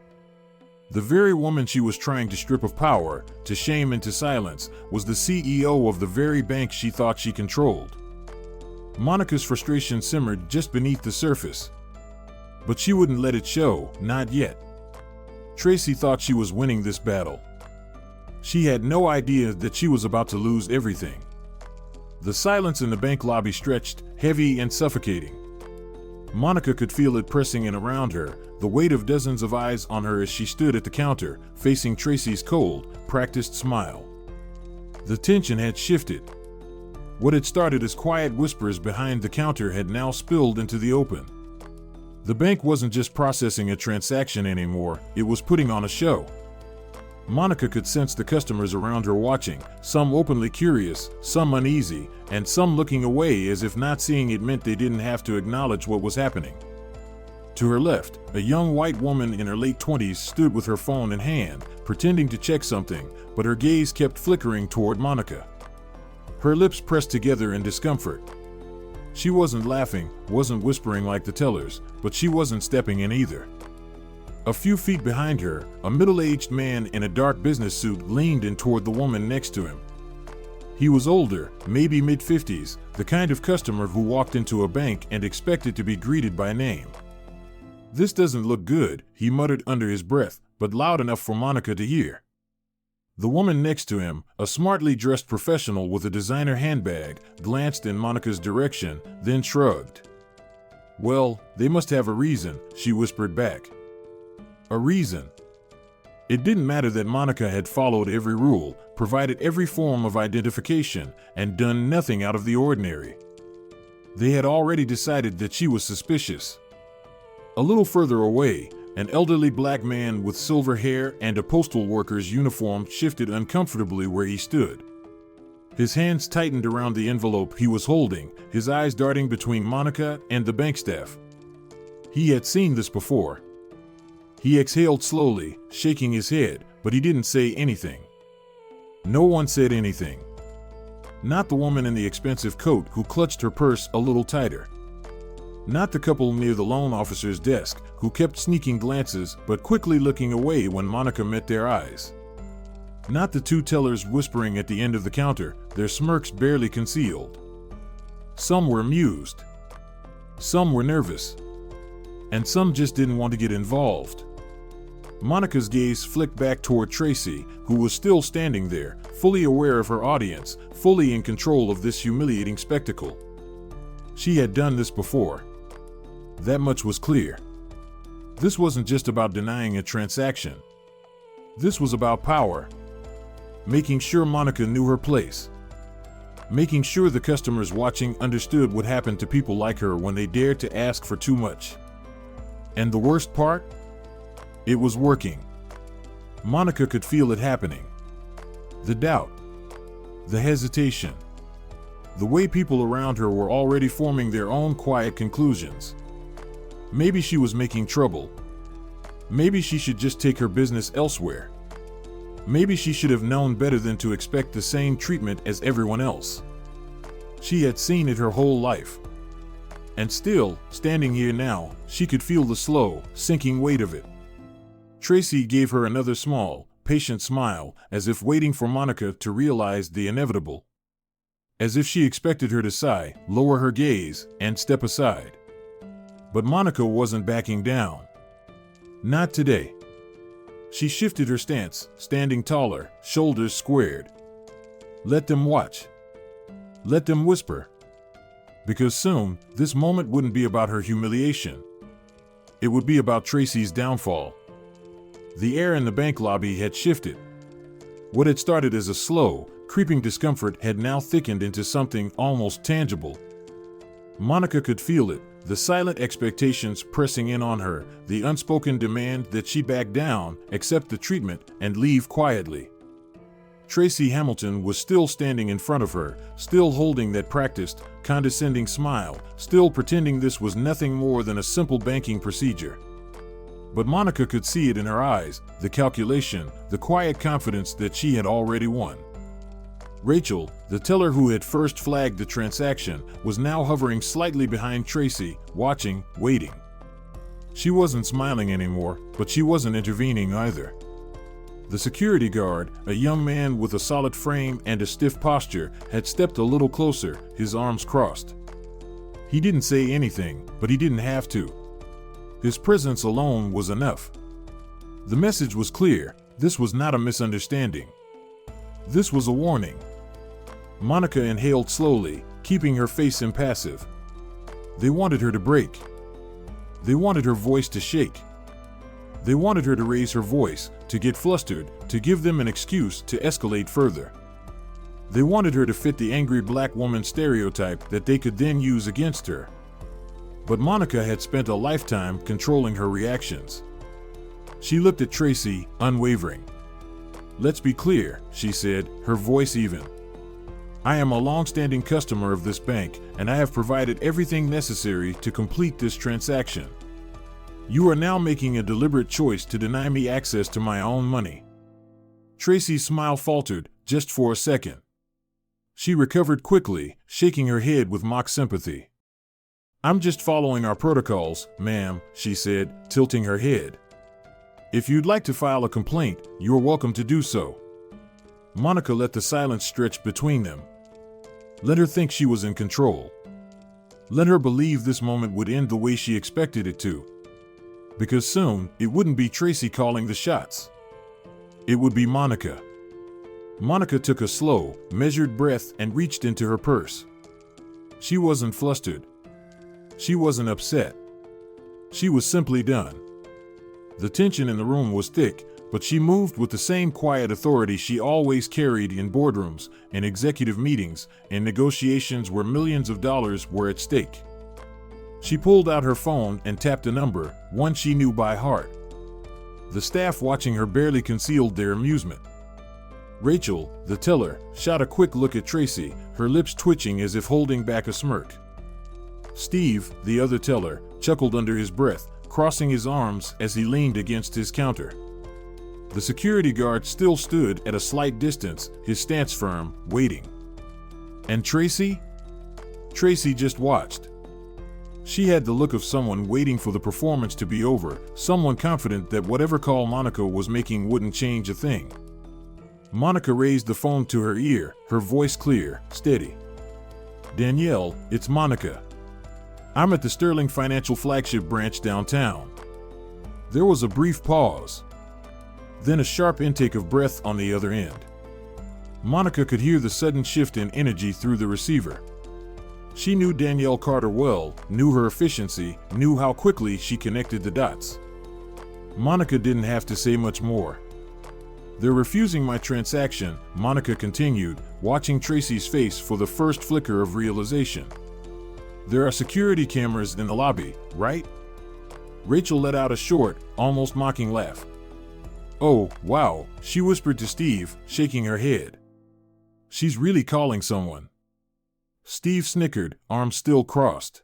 The very woman she was trying to strip of power, to shame and to silence, was the CEO of the very bank she thought she controlled. Monica's frustration simmered just beneath the surface. But she wouldn't let it show, not yet. Tracy thought she was winning this battle. She had no idea that she was about to lose everything. The silence in the bank lobby stretched, heavy and suffocating. Monica could feel it pressing in around her, the weight of dozens of eyes on her as she stood at the counter, facing Tracy's cold, practiced smile. The tension had shifted. What had started as quiet whispers behind the counter had now spilled into the open. The bank wasn't just processing a transaction anymore, it was putting on a show. Monica could sense the customers around her watching, some openly curious, some uneasy, and some looking away as if not seeing it meant they didn't have to acknowledge what was happening. To her left, a young white woman in her late 20s stood with her phone in hand, pretending to check something, but her gaze kept flickering toward Monica. Her lips pressed together in discomfort. She wasn't laughing, wasn't whispering like the tellers, but she wasn't stepping in either. A few feet behind her, a middle-aged man in a dark business suit leaned in toward the woman next to him. He was older, maybe mid-50s, the kind of customer who walked into a bank and expected to be greeted by name. "This doesn't look good," he muttered under his breath, but loud enough for Monica to hear. The woman next to him, a smartly dressed professional with a designer handbag, glanced in Monica's direction, then shrugged. "Well, they must have a reason," she whispered back. A reason. It didn't matter that Monica had followed every rule, provided every form of identification, and done nothing out of the ordinary. They had already decided that she was suspicious. A little further away, an elderly black man with silver hair and a postal worker's uniform shifted uncomfortably where he stood. His hands tightened around the envelope he was holding, his eyes darting between Monica and the bank staff. He had seen this before. He exhaled slowly, shaking his head, but he didn't say anything. No one said anything. Not the woman in the expensive coat who clutched her purse a little tighter. Not the couple near the loan officer's desk, who kept sneaking glances but quickly looking away when Monica met their eyes. Not the two tellers whispering at the end of the counter, their smirks barely concealed. Some were amused. Some were nervous. And some just didn't want to get involved. Monica's gaze flicked back toward Tracy, who was still standing there, fully aware of her audience, fully in control of this humiliating spectacle. She had done this before. That much was clear. This wasn't just about denying a transaction. This was about power. Making sure Monica knew her place. Making sure the customers watching understood what happened to people like her when they dared to ask for too much. And the worst part? It was working. Monica could feel it happening. The doubt. The hesitation. The way people around her were already forming their own quiet conclusions. Maybe she was making trouble. Maybe she should just take her business elsewhere. Maybe she should have known better than to expect the same treatment as everyone else. She had seen it her whole life. And still, standing here now, she could feel the slow, sinking weight of it. Tracy gave her another small, patient smile, as if waiting for Monica to realize the inevitable. As if she expected her to sigh, lower her gaze, and step aside. But Monica wasn't backing down. Not today. She shifted her stance, standing taller, shoulders squared. Let them watch. Let them whisper. Because soon, this moment wouldn't be about her humiliation. It would be about Tracy's downfall. The air in the bank lobby had shifted. What had started as a slow, creeping discomfort had now thickened into something almost tangible. Monica could feel it, the silent expectations pressing in on her, the unspoken demand that she back down, accept the treatment, and leave quietly. Tracy Hamilton was still standing in front of her, still holding that practiced, condescending smile, still pretending this was nothing more than a simple banking procedure. But Monica could see it in her eyes, the calculation, the quiet confidence that she had already won. Rachel, the teller who had first flagged the transaction, was now hovering slightly behind Tracy, watching, waiting. She wasn't smiling anymore, but she wasn't intervening either. The security guard, a young man with a solid frame and a stiff posture, had stepped a little closer, his arms crossed. He didn't say anything, but he didn't have to. His presence alone was enough. The message was clear. This was not a misunderstanding. This was a warning. Monica inhaled slowly, keeping her face impassive. They wanted her to break. They wanted her voice to shake. They wanted her to raise her voice, to get flustered, to give them an excuse to escalate further. They wanted her to fit the angry black woman stereotype that they could then use against her. But Monica had spent a lifetime controlling her reactions. She looked at Tracy, unwavering. "Let's be clear," she said, her voice even. "I am a long-standing customer of this bank, and I have provided everything necessary to complete this transaction. You are now making a deliberate choice to deny me access to my own money." Tracy's smile faltered, just for a second. She recovered quickly, shaking her head with mock sympathy. "I'm just following our protocols, ma'am," she said, tilting her head. "If you'd like to file a complaint, you're welcome to do so." Monica let the silence stretch between them. Let her think she was in control. Let her believe this moment would end the way she expected it to. Because soon, it wouldn't be Tracy calling the shots. It would be Monica. Monica took a slow, measured breath and reached into her purse. She wasn't flustered. She wasn't upset. She was simply done. The tension in the room was thick, but she moved with the same quiet authority she always carried in boardrooms, in executive meetings, in negotiations where millions of dollars were at stake. She pulled out her phone and tapped a number, one she knew by heart. The staff watching her barely concealed their amusement. Rachel, the teller, shot a quick look at Tracy, her lips twitching as if holding back a smirk. Steve, the other teller, chuckled under his breath, crossing his arms as he leaned against his counter. The security guard still stood at a slight distance, his stance firm, waiting. And Tracy? Tracy just watched. She had the look of someone waiting for the performance to be over, someone confident that whatever call Monica was making wouldn't change a thing. Monica raised the phone to her ear, her voice clear, steady. "Danielle, it's Monica. I'm at the Sterling Financial flagship branch downtown." There was a brief pause. Then a sharp intake of breath on the other end. Monica could hear the sudden shift in energy through the receiver. She knew Danielle Carter well, knew her efficiency, knew how quickly she connected the dots. Monica didn't have to say much more. "They're refusing my transaction," Monica continued, watching Tracy's face for the first flicker of realization. "There are security cameras in the lobby, right?" Rachel let out a short, almost mocking laugh. "Oh, wow," she whispered to Steve, shaking her head. "She's really calling someone." Steve snickered, arms still crossed.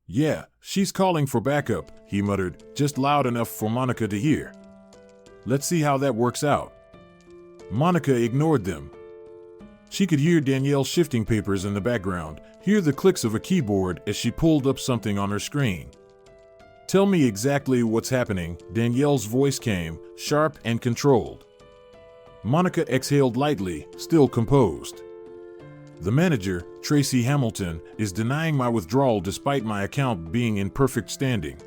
"Yeah, she's calling for backup," he muttered, just loud enough for Monica to hear. "Let's see how that works out." Monica ignored them. She could hear Danielle shifting papers in the background, hear the clicks of a keyboard as she pulled up something on her screen. "Tell me exactly what's happening," Danielle's voice came, sharp and controlled. Monica exhaled lightly, still composed. "The manager, Tracy Hamilton, is denying my withdrawal despite my account being in perfect standing.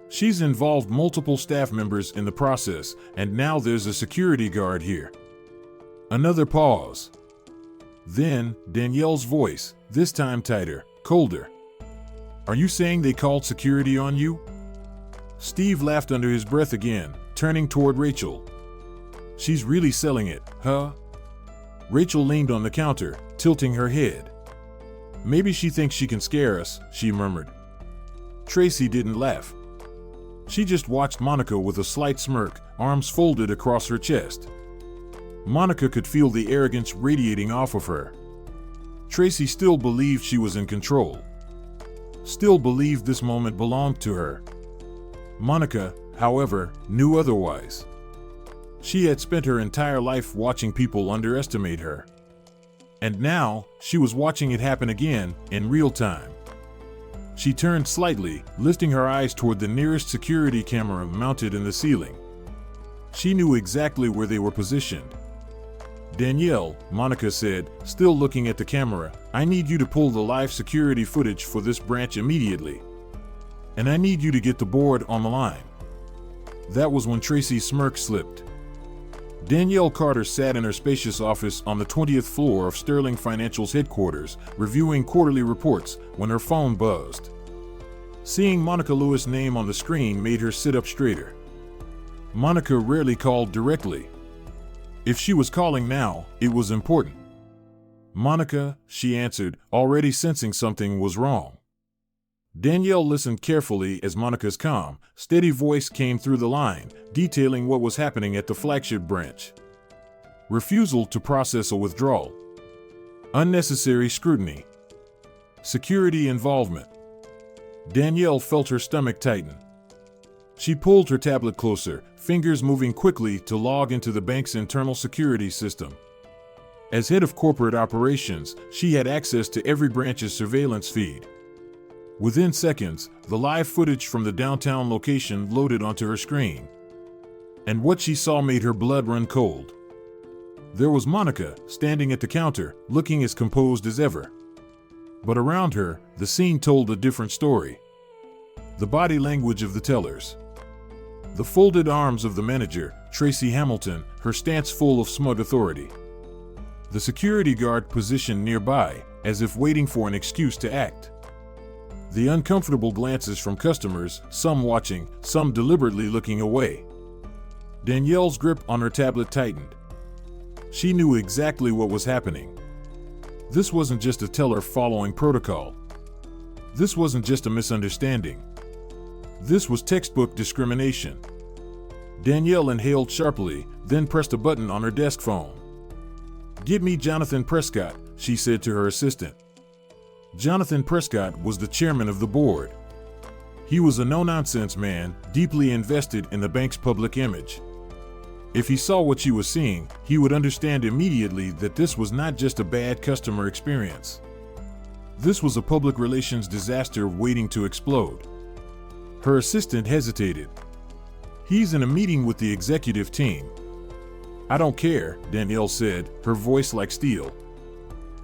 She's involved multiple staff members in the process, and now there's a security guard here." Another pause. Then, Danielle's voice, this time tighter, colder. "Are you saying they called security on you?" Steve laughed under his breath again, turning toward Rachel. "She's really selling it, huh?" Rachel leaned on the counter, tilting her head. "Maybe she thinks she can scare us," she murmured. Tracy didn't laugh. She just watched Monica with a slight smirk, arms folded across her chest. Monica could feel the arrogance radiating off of her. Tracy still believed she was in control. Still believed this moment belonged to her. Monica, however, knew otherwise. She had spent her entire life watching people underestimate her. And now, she was watching it happen again, in real time. She turned slightly, lifting her eyes toward the nearest security camera mounted in the ceiling. She knew exactly where they were positioned. "Danielle," Monica said, still looking at the camera, "I need you to pull the live security footage for this branch immediately. And I need you to get the board on the line." That was when Tracy's smirk slipped. Danielle Carter sat in her spacious office on the 20th floor of Sterling Financial's headquarters, reviewing quarterly reports, when her phone buzzed. Seeing Monica Lewis' name on the screen made her sit up straighter. Monica rarely called directly. If she was calling now, it was important. "Monica," she answered, already sensing something was wrong. Danielle listened carefully as Monica's calm, steady voice came through the line, detailing what was happening at the flagship branch. Refusal to process a withdrawal. Unnecessary scrutiny. Security involvement. Danielle felt her stomach tighten. She pulled her tablet closer, fingers moving quickly to log into the bank's internal security system. As head of corporate operations, she had access to every branch's surveillance feed. Within seconds, the live footage from the downtown location loaded onto her screen. And what she saw made her blood run cold. There was Monica, standing at the counter, looking as composed as ever. But around her, the scene told a different story. The body language of the tellers. The folded arms of the manager, Tracy Hamilton, her stance full of smug authority. The security guard positioned nearby, as if waiting for an excuse to act. The uncomfortable glances from customers, some watching, some deliberately looking away. Danielle's grip on her tablet tightened. She knew exactly what was happening. This wasn't just a teller following protocol. This wasn't just a misunderstanding. This was textbook discrimination. Danielle inhaled sharply, then pressed a button on her desk phone. "Get me Jonathan Prescott," she said to her assistant. Jonathan Prescott was the chairman of the board. He was a no-nonsense man, deeply invested in the bank's public image. If he saw what she was seeing, he would understand immediately that this was not just a bad customer experience. This was a public relations disaster waiting to explode. Her assistant hesitated. "He's in a meeting with the executive team." "I don't care," Danielle said, her voice like steel.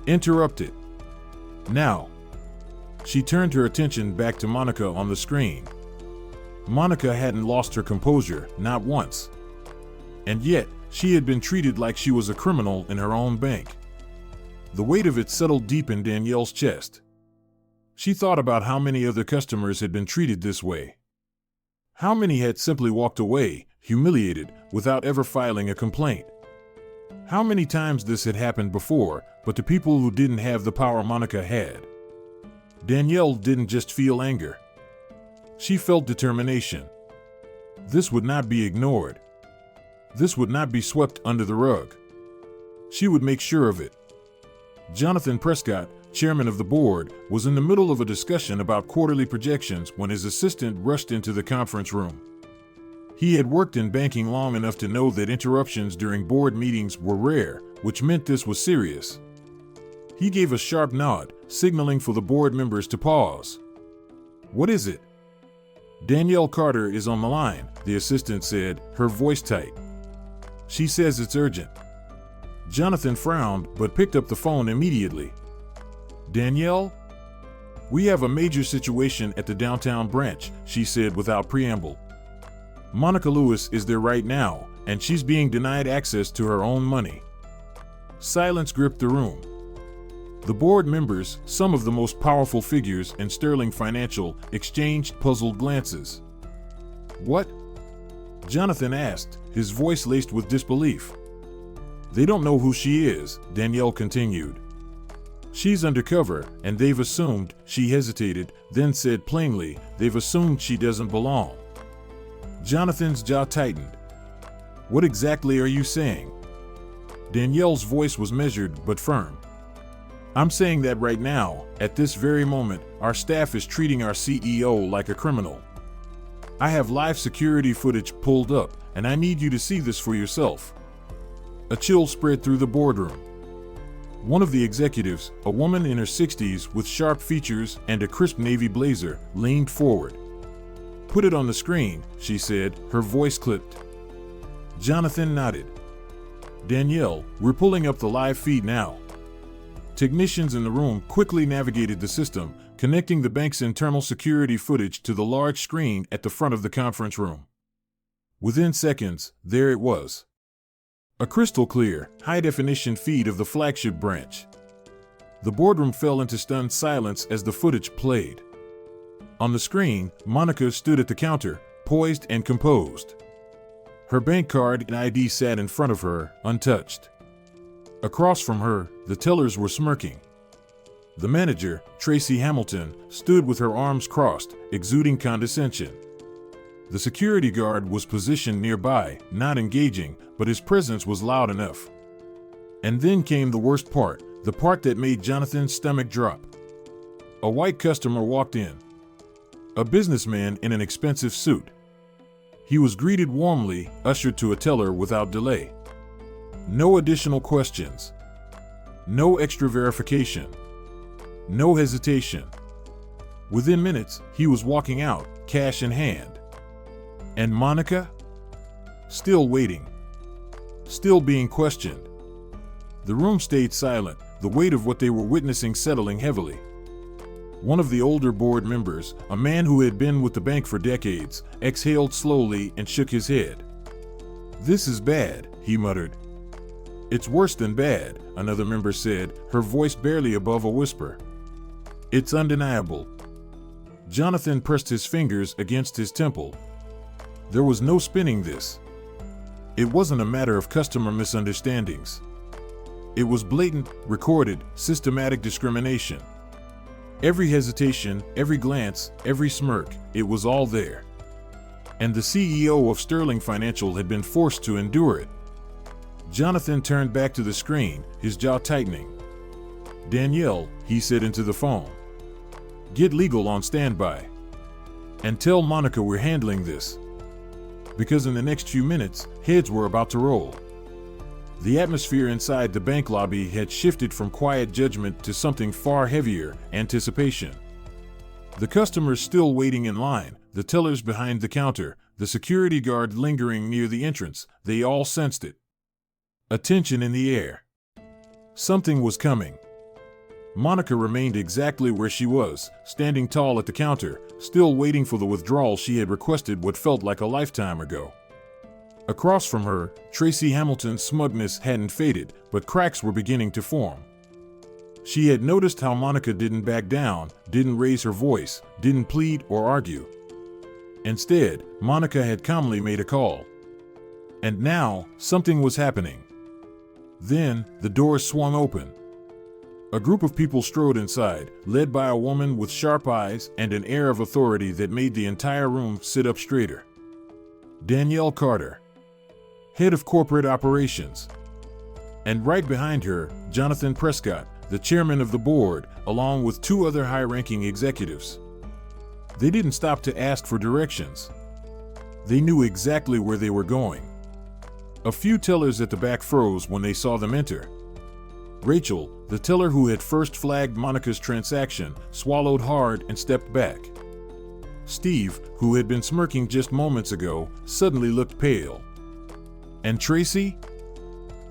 "Interrupted. Now." She turned her attention back to Monica on the screen. Monica hadn't lost her composure, not once. And yet, she had been treated like she was a criminal in her own bank. The weight of it settled deep in Danielle's chest. She thought about how many other customers had been treated this way. How many had simply walked away, humiliated, without ever filing a complaint? How many times this had happened before, but to people who didn't have the power Monica had? Danielle didn't just feel anger. She felt determination. This would not be ignored. This would not be swept under the rug. She would make sure of it. Jonathan Prescott, chairman of the board, was in the middle of a discussion about quarterly projections when his assistant rushed into the conference room. He had worked in banking long enough to know that interruptions during board meetings were rare, which meant this was serious. He gave a sharp nod, signaling for the board members to pause. "What is it?" "Danielle Carter is on the line," the assistant said, her voice tight. "She says it's urgent." Jonathan frowned but picked up the phone immediately. "Danielle? We have a major situation at the downtown branch," she said without preamble. "Monica Lewis is there right now, and she's being denied access to her own money." Silence gripped the room. The board members, some of the most powerful figures in Sterling Financial, exchanged puzzled glances. "What?" Jonathan asked, his voice laced with disbelief. "They don't know who she is," Danielle continued. "She's undercover, and they've assumed," she hesitated, then said plainly, "they've assumed she doesn't belong." Jonathan's jaw tightened. "What exactly are you saying?" Danielle's voice was measured but firm. "I'm saying that right now, at this very moment, our staff is treating our CEO like a criminal. I have live security footage pulled up, and I need you to see this for yourself." A chill spread through the boardroom. One of the executives, a woman in her 60s with sharp features and a crisp navy blazer, leaned forward. "Put it on the screen," she said, her voice clipped. Jonathan nodded. "Danielle, we're pulling up the live feed now." Technicians in the room quickly navigated the system, connecting the bank's internal security footage to the large screen at the front of the conference room. Within seconds, there it was. A crystal-clear, high-definition feed of the flagship branch. The boardroom fell into stunned silence as the footage played. On the screen, Monica stood at the counter, poised and composed. Her bank card and ID sat in front of her, untouched. Across from her, the tellers were smirking. The manager, Tracy Hamilton, stood with her arms crossed, exuding condescension. The security guard was positioned nearby, not engaging, but his presence was loud enough. And then came the worst part, the part that made Jonathan's stomach drop. A white customer walked in. A businessman in an expensive suit. He was greeted warmly, ushered to a teller without delay. No additional questions. No extra verification. No hesitation. Within minutes, he was walking out, cash in hand. And Monica? Still waiting. Still being questioned. The room stayed silent, the weight of what they were witnessing settling heavily. One of the older board members, a man who had been with the bank for decades, exhaled slowly and shook his head. "This is bad," he muttered. "It's worse than bad," another member said, her voice barely above a whisper. "It's undeniable." Jonathan pressed his fingers against his temple. There was no spinning this. It wasn't a matter of customer misunderstandings. It was blatant, recorded, systematic discrimination. Every hesitation, every glance, every smirk, it was all there. And the CEO of Sterling Financial had been forced to endure it. Jonathan turned back to the screen, his jaw tightening. "Danielle," he said into the phone. "Get legal on standby. And tell Monica we're handling this." Because in the next few minutes, heads were about to roll. The atmosphere inside the bank lobby had shifted from quiet judgment to something far heavier, anticipation. The customers still waiting in line, the tellers behind the counter, the security guard lingering near the entrance, they all sensed it. A tension in the air. Something was coming. Monica remained exactly where she was, standing tall at the counter, still waiting for the withdrawal she had requested what felt like a lifetime ago. Across from her, Tracy Hamilton's smugness hadn't faded, but cracks were beginning to form. She had noticed how Monica didn't back down, didn't raise her voice, didn't plead or argue. Instead, Monica had calmly made a call. And now, something was happening. Then, the doors swung open. A group of people strode inside, led by a woman with sharp eyes and an air of authority that made the entire room sit up straighter. Danielle Carter, head of corporate operations. And right behind her, Jonathan Prescott, the chairman of the board, along with two other high-ranking executives. They didn't stop to ask for directions. They knew exactly where they were going. A few tellers at the back froze when they saw them enter. Rachel, the teller who had first flagged Monica's transaction, swallowed hard and stepped back. Steve, who had been smirking just moments ago, suddenly looked pale. And Tracy?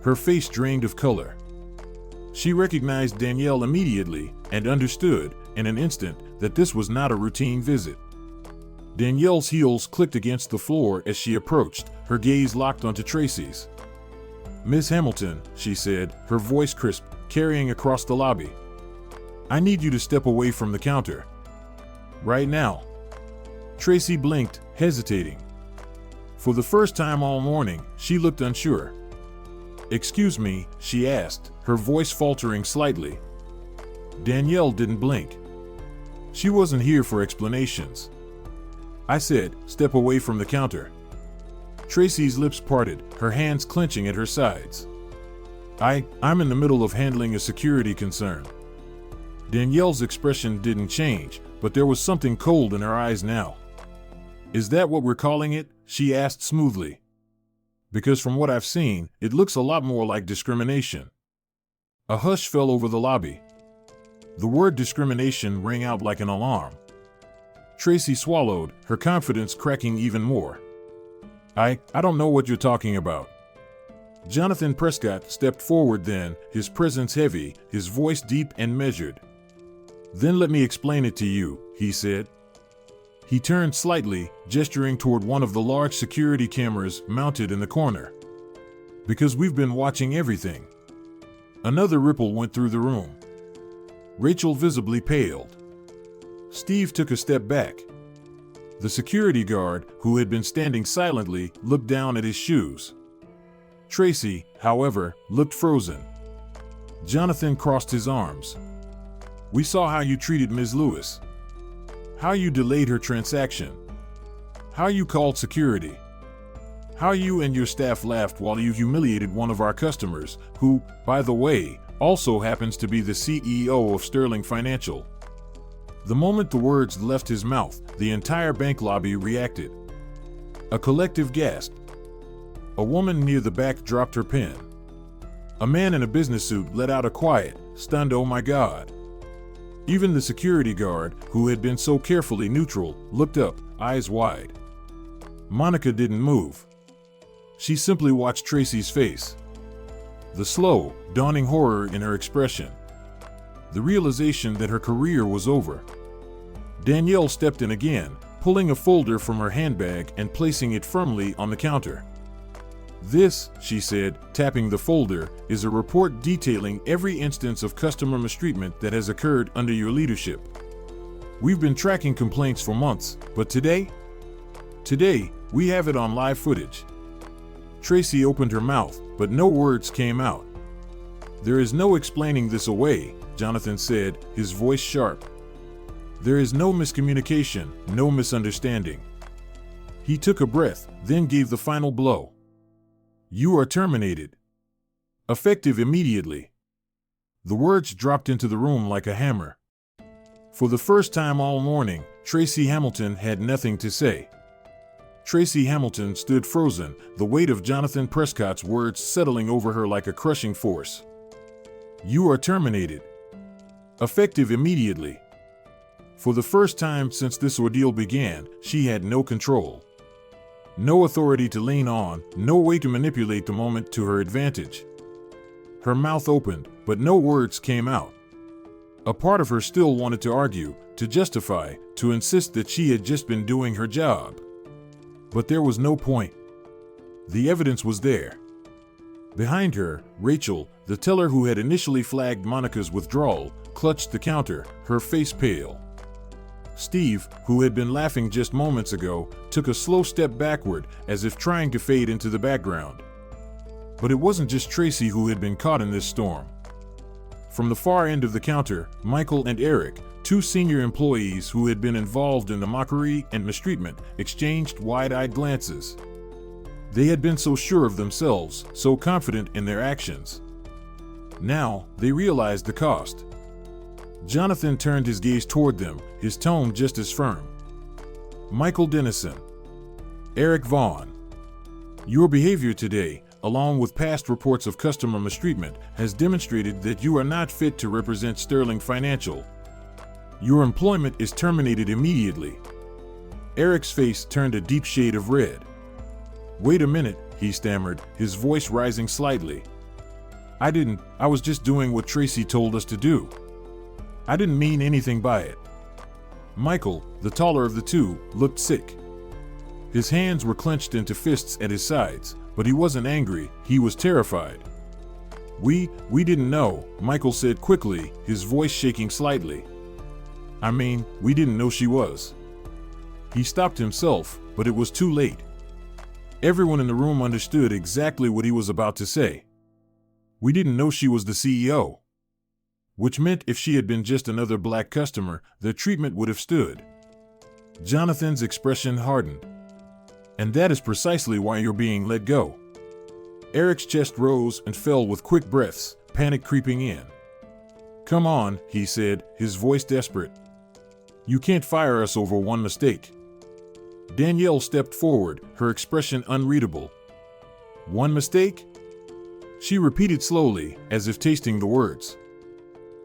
Her face drained of color. She recognized Danielle immediately and understood, in an instant, that this was not a routine visit. Danielle's heels clicked against the floor as she approached, her gaze locked onto Tracy's. "Miss Hamilton," she said, her voice crisp, carrying across the lobby. "I need you to step away from the counter. Right now." Tracy blinked, hesitating. For the first time all morning, she looked unsure. "Excuse me," she asked, her voice faltering slightly. Danielle didn't blink. She wasn't here for explanations. "I said, step away from the counter." Tracy's lips parted, her hands clenching at her sides. I'm in the middle of handling a security concern." Danielle's expression didn't change, but there was something cold in her eyes now. "Is that what we're calling it?" she asked smoothly. "Because from what I've seen, it looks a lot more like discrimination." A hush fell over the lobby. The word discrimination rang out like an alarm. Tracy swallowed, her confidence cracking even more. I don't know what you're talking about." Jonathan Prescott stepped forward then, his presence heavy, his voice deep and measured. "Then let me explain it to you," he said. He turned slightly, gesturing toward one of the large security cameras mounted in the corner. "Because we've been watching everything." Another ripple went through the room. Rachel visibly paled. Steve took a step back. The security guard, who had been standing silently, looked down at his shoes. Tracy, however, looked frozen. Jonathan crossed his arms. "We saw how you treated Ms. Lewis. How you delayed her transaction. How you called security. How you and your staff laughed while you humiliated one of our customers, who, by the way, also happens to be the CEO of Sterling Financial." The moment the words left his mouth, the entire bank lobby reacted. A collective gasp. A woman near the back dropped her pen. A man in a business suit let out a quiet, stunned "Oh my God." Even the security guard, who had been so carefully neutral, looked up, eyes wide. Monica didn't move. She simply watched Tracy's face. The slow, dawning horror in her expression. The realization that her career was over. Danielle stepped in again, pulling a folder from her handbag and placing it firmly on the counter. "This," she said, tapping the folder, "is a report detailing every instance of customer mistreatment that has occurred under your leadership. We've been tracking complaints for months, but today, we have it on live footage." Tracy opened her mouth, but no words came out. "There is no explaining this away," Jonathan said, his voice sharp. "There is no miscommunication, no misunderstanding." He took a breath, then gave the final blow. "You are terminated. Effective immediately." The words dropped into the room like a hammer. For the first time all morning, Tracy Hamilton had nothing to say. Tracy Hamilton stood frozen, the weight of Jonathan Prescott's words settling over her like a crushing force. "You are terminated. Effective immediately." For the first time since this ordeal began, she had no control. No authority to lean on, no way to manipulate the moment to her advantage. Her mouth opened, but no words came out. A part of her still wanted to argue, to justify, to insist that she had just been doing her job. But there was no point. The evidence was there. Behind her, Rachel, the teller who had initially flagged Monica's withdrawal, clutched the counter, her face pale. Steve, who had been laughing just moments ago, took a slow step backward, as if trying to fade into the background. But it wasn't just Tracy who had been caught in this storm. From the far end of the counter, Michael and Eric, two senior employees who had been involved in the mockery and mistreatment, exchanged wide-eyed glances. They had been so sure of themselves, so confident in their actions. Now, they realized the cost. Jonathan turned his gaze toward them, his tone just as firm. "Michael Dennison." Eric Vaughn. Your behavior today, along with past reports of customer mistreatment, has demonstrated that you are not fit to represent Sterling Financial. Your employment is terminated immediately. Eric's face turned a deep shade of red. Wait a minute, he stammered, his voice rising slightly. I was just doing what Tracy told us to do. I didn't mean anything by it. Michael, the taller of the two, looked sick. His hands were clenched into fists at his sides, but he wasn't angry, he was terrified. We didn't know, Michael said quickly, his voice shaking slightly. I mean, we didn't know she was. He stopped himself, but it was too late. Everyone in the room understood exactly what he was about to say. We didn't know she was the CEO. Which meant if she had been just another black customer, their treatment would have stood. Jonathan's expression hardened. And that is precisely why you're being let go. Eric's chest rose and fell with quick breaths, panic creeping in. Come on, he said, his voice desperate. You can't fire us over one mistake. Danielle stepped forward, her expression unreadable. One mistake? She repeated slowly, as if tasting the words.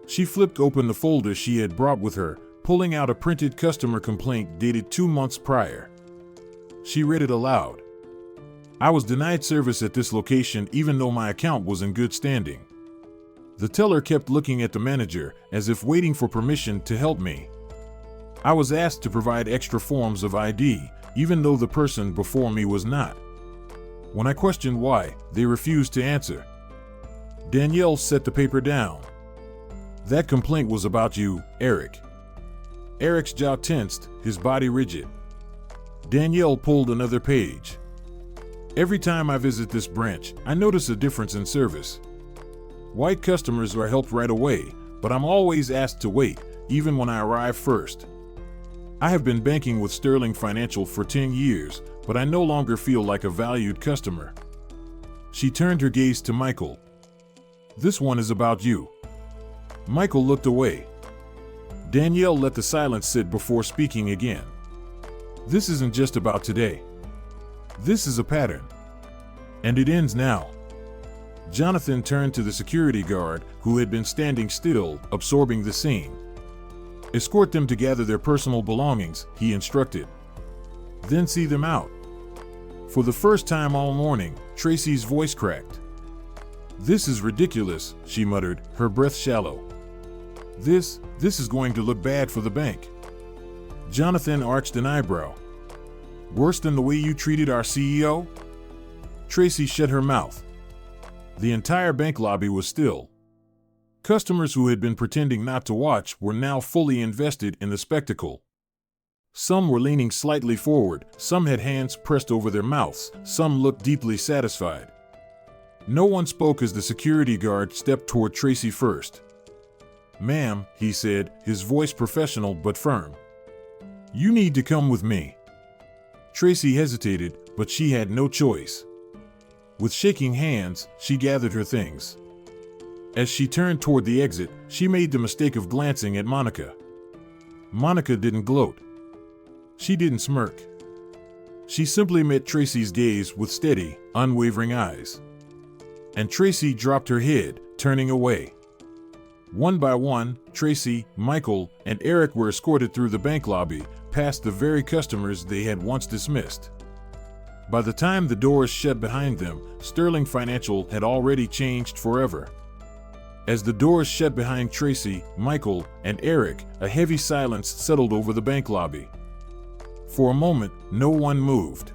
She flipped open the folder she had brought with her, pulling out a printed customer complaint dated 2 months prior. She read it aloud. I was denied service at this location even though my account was in good standing. The teller kept looking at the manager, as if waiting for permission to help me. I was asked to provide extra forms of ID, even though the person before me was not. When I questioned why, they refused to answer. Danielle set the paper down. That complaint was about you, Eric. Eric's jaw tensed, his body rigid. Danielle pulled another page. Every time I visit this branch, I notice a difference in service. White customers are helped right away, but I'm always asked to wait, even when I arrive first. I have been banking with Sterling Financial for 10 years, but I no longer feel like a valued customer. She turned her gaze to Michael. This one is about you. Michael looked away. Danielle let the silence sit before speaking again. This isn't just about today. This is a pattern. And it ends now. Jonathan turned to the security guard, who had been standing still, absorbing the scene. Escort them to gather their personal belongings, he instructed. Then see them out. For the first time all morning, Tracy's voice cracked. This is ridiculous, she muttered, her breath shallow. This is going to look bad for the bank. Jonathan arched an eyebrow. Worse than the way you treated our CEO? Tracy shut her mouth. The entire bank lobby was still. Customers who had been pretending not to watch were now fully invested in the spectacle. Some were leaning slightly forward, some had hands pressed over their mouths, some looked deeply satisfied. No one spoke as the security guard stepped toward Tracy first. Ma'am, he said, his voice professional but firm. You need to come with me. Tracy hesitated, but she had no choice. With shaking hands, she gathered her things. As she turned toward the exit, she made the mistake of glancing at Monica. Monica didn't gloat. She didn't smirk. She simply met Tracy's gaze with steady, unwavering eyes. And Tracy dropped her head, turning away. One by one, Tracy, Michael, and Eric were escorted through the bank lobby, past the very customers they had once dismissed. By the time the doors shut behind them, Sterling Financial had already changed forever. As the doors shut behind Tracy, Michael, and Eric, a heavy silence settled over the bank lobby. For a moment, no one moved.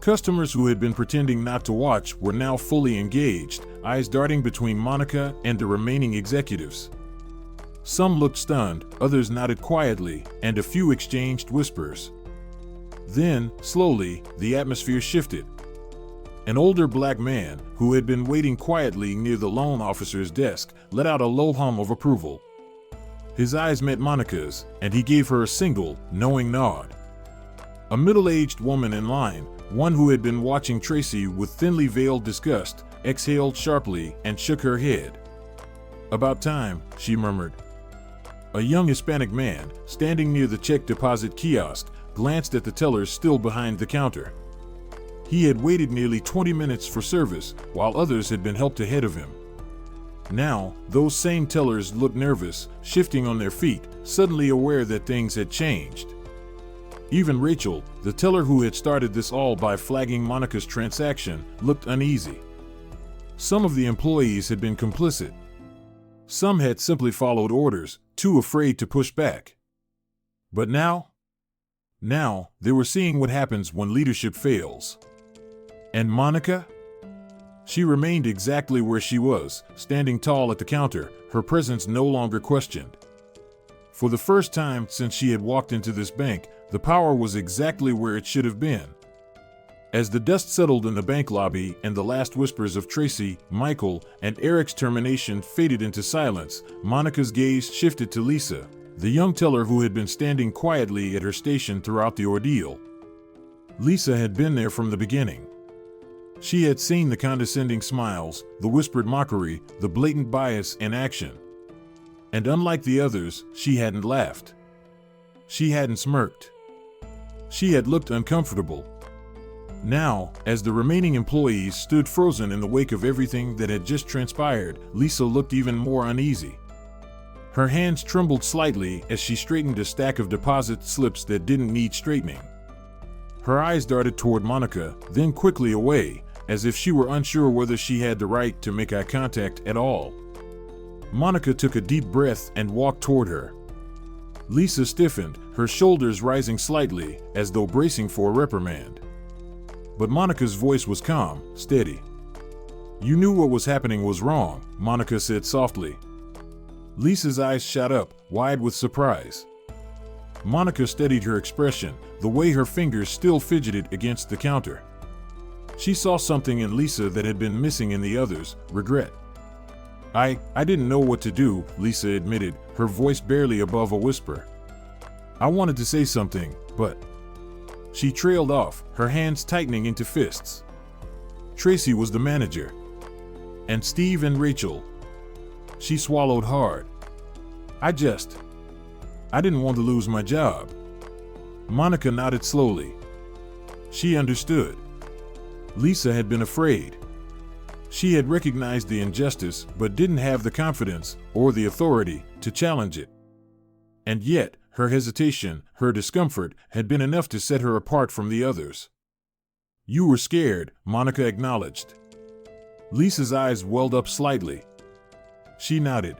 Customers who had been pretending not to watch were now fully engaged, eyes darting between Monica and the remaining executives. Some looked stunned, others nodded quietly, and a few exchanged whispers. Then, slowly, the atmosphere shifted. An older black man, who had been waiting quietly near the loan officer's desk, let out a low hum of approval. His eyes met Monica's, and he gave her a single, knowing nod. A middle-aged woman in line, one who had been watching Tracy with thinly veiled disgust, exhaled sharply and shook her head. About time, she murmured. A young Hispanic man, standing near the check deposit kiosk, glanced at the tellers still behind the counter. He had waited nearly 20 minutes for service, while others had been helped ahead of him. Now, those same tellers looked nervous, shifting on their feet, suddenly aware that things had changed. Even Rachel, the teller who had started this all by flagging Monica's transaction, looked uneasy. Some of the employees had been complicit. Some had simply followed orders, too afraid to push back. But now they were seeing what happens when leadership fails. And Monica? She remained exactly where she was, standing tall at the counter, her presence no longer questioned. For the first time since she had walked into this bank, the power was exactly where it should have been. As the dust settled in the bank lobby and the last whispers of Tracy, Michael, and Eric's termination faded into silence, Monica's gaze shifted to Lisa, the young teller who had been standing quietly at her station throughout the ordeal. Lisa had been there from the beginning. She had seen the condescending smiles, the whispered mockery, the blatant bias in action. And unlike the others, she hadn't laughed. She hadn't smirked. She had looked uncomfortable. Now, as the remaining employees stood frozen in the wake of everything that had just transpired, Lisa looked even more uneasy. Her hands trembled slightly as she straightened a stack of deposit slips that didn't need straightening. Her eyes darted toward Monica, then quickly away, as if she were unsure whether she had the right to make eye contact at all. Monica took a deep breath and walked toward her. Lisa stiffened, her shoulders rising slightly, as though bracing for a reprimand. But Monica's voice was calm, steady. "You knew what was happening was wrong," Monica said softly. Lisa's eyes shot up, wide with surprise. Monica steadied her expression, the way her fingers still fidgeted against the counter. She saw something in Lisa that had been missing in the others: regret. I didn't know what to do," Lisa admitted, her voice barely above a whisper. "I wanted to say something, but..." She trailed off, her hands tightening into fists. Tracy was the manager. And Steve and Rachel. She swallowed hard. I didn't want to lose my job." Monica nodded slowly. She understood. Lisa had been afraid. She had recognized the injustice, but didn't have the confidence or the authority to challenge it. And yet, her hesitation, her discomfort, had been enough to set her apart from the others. "You were scared," Monica acknowledged. Lisa's eyes welled up slightly. She nodded.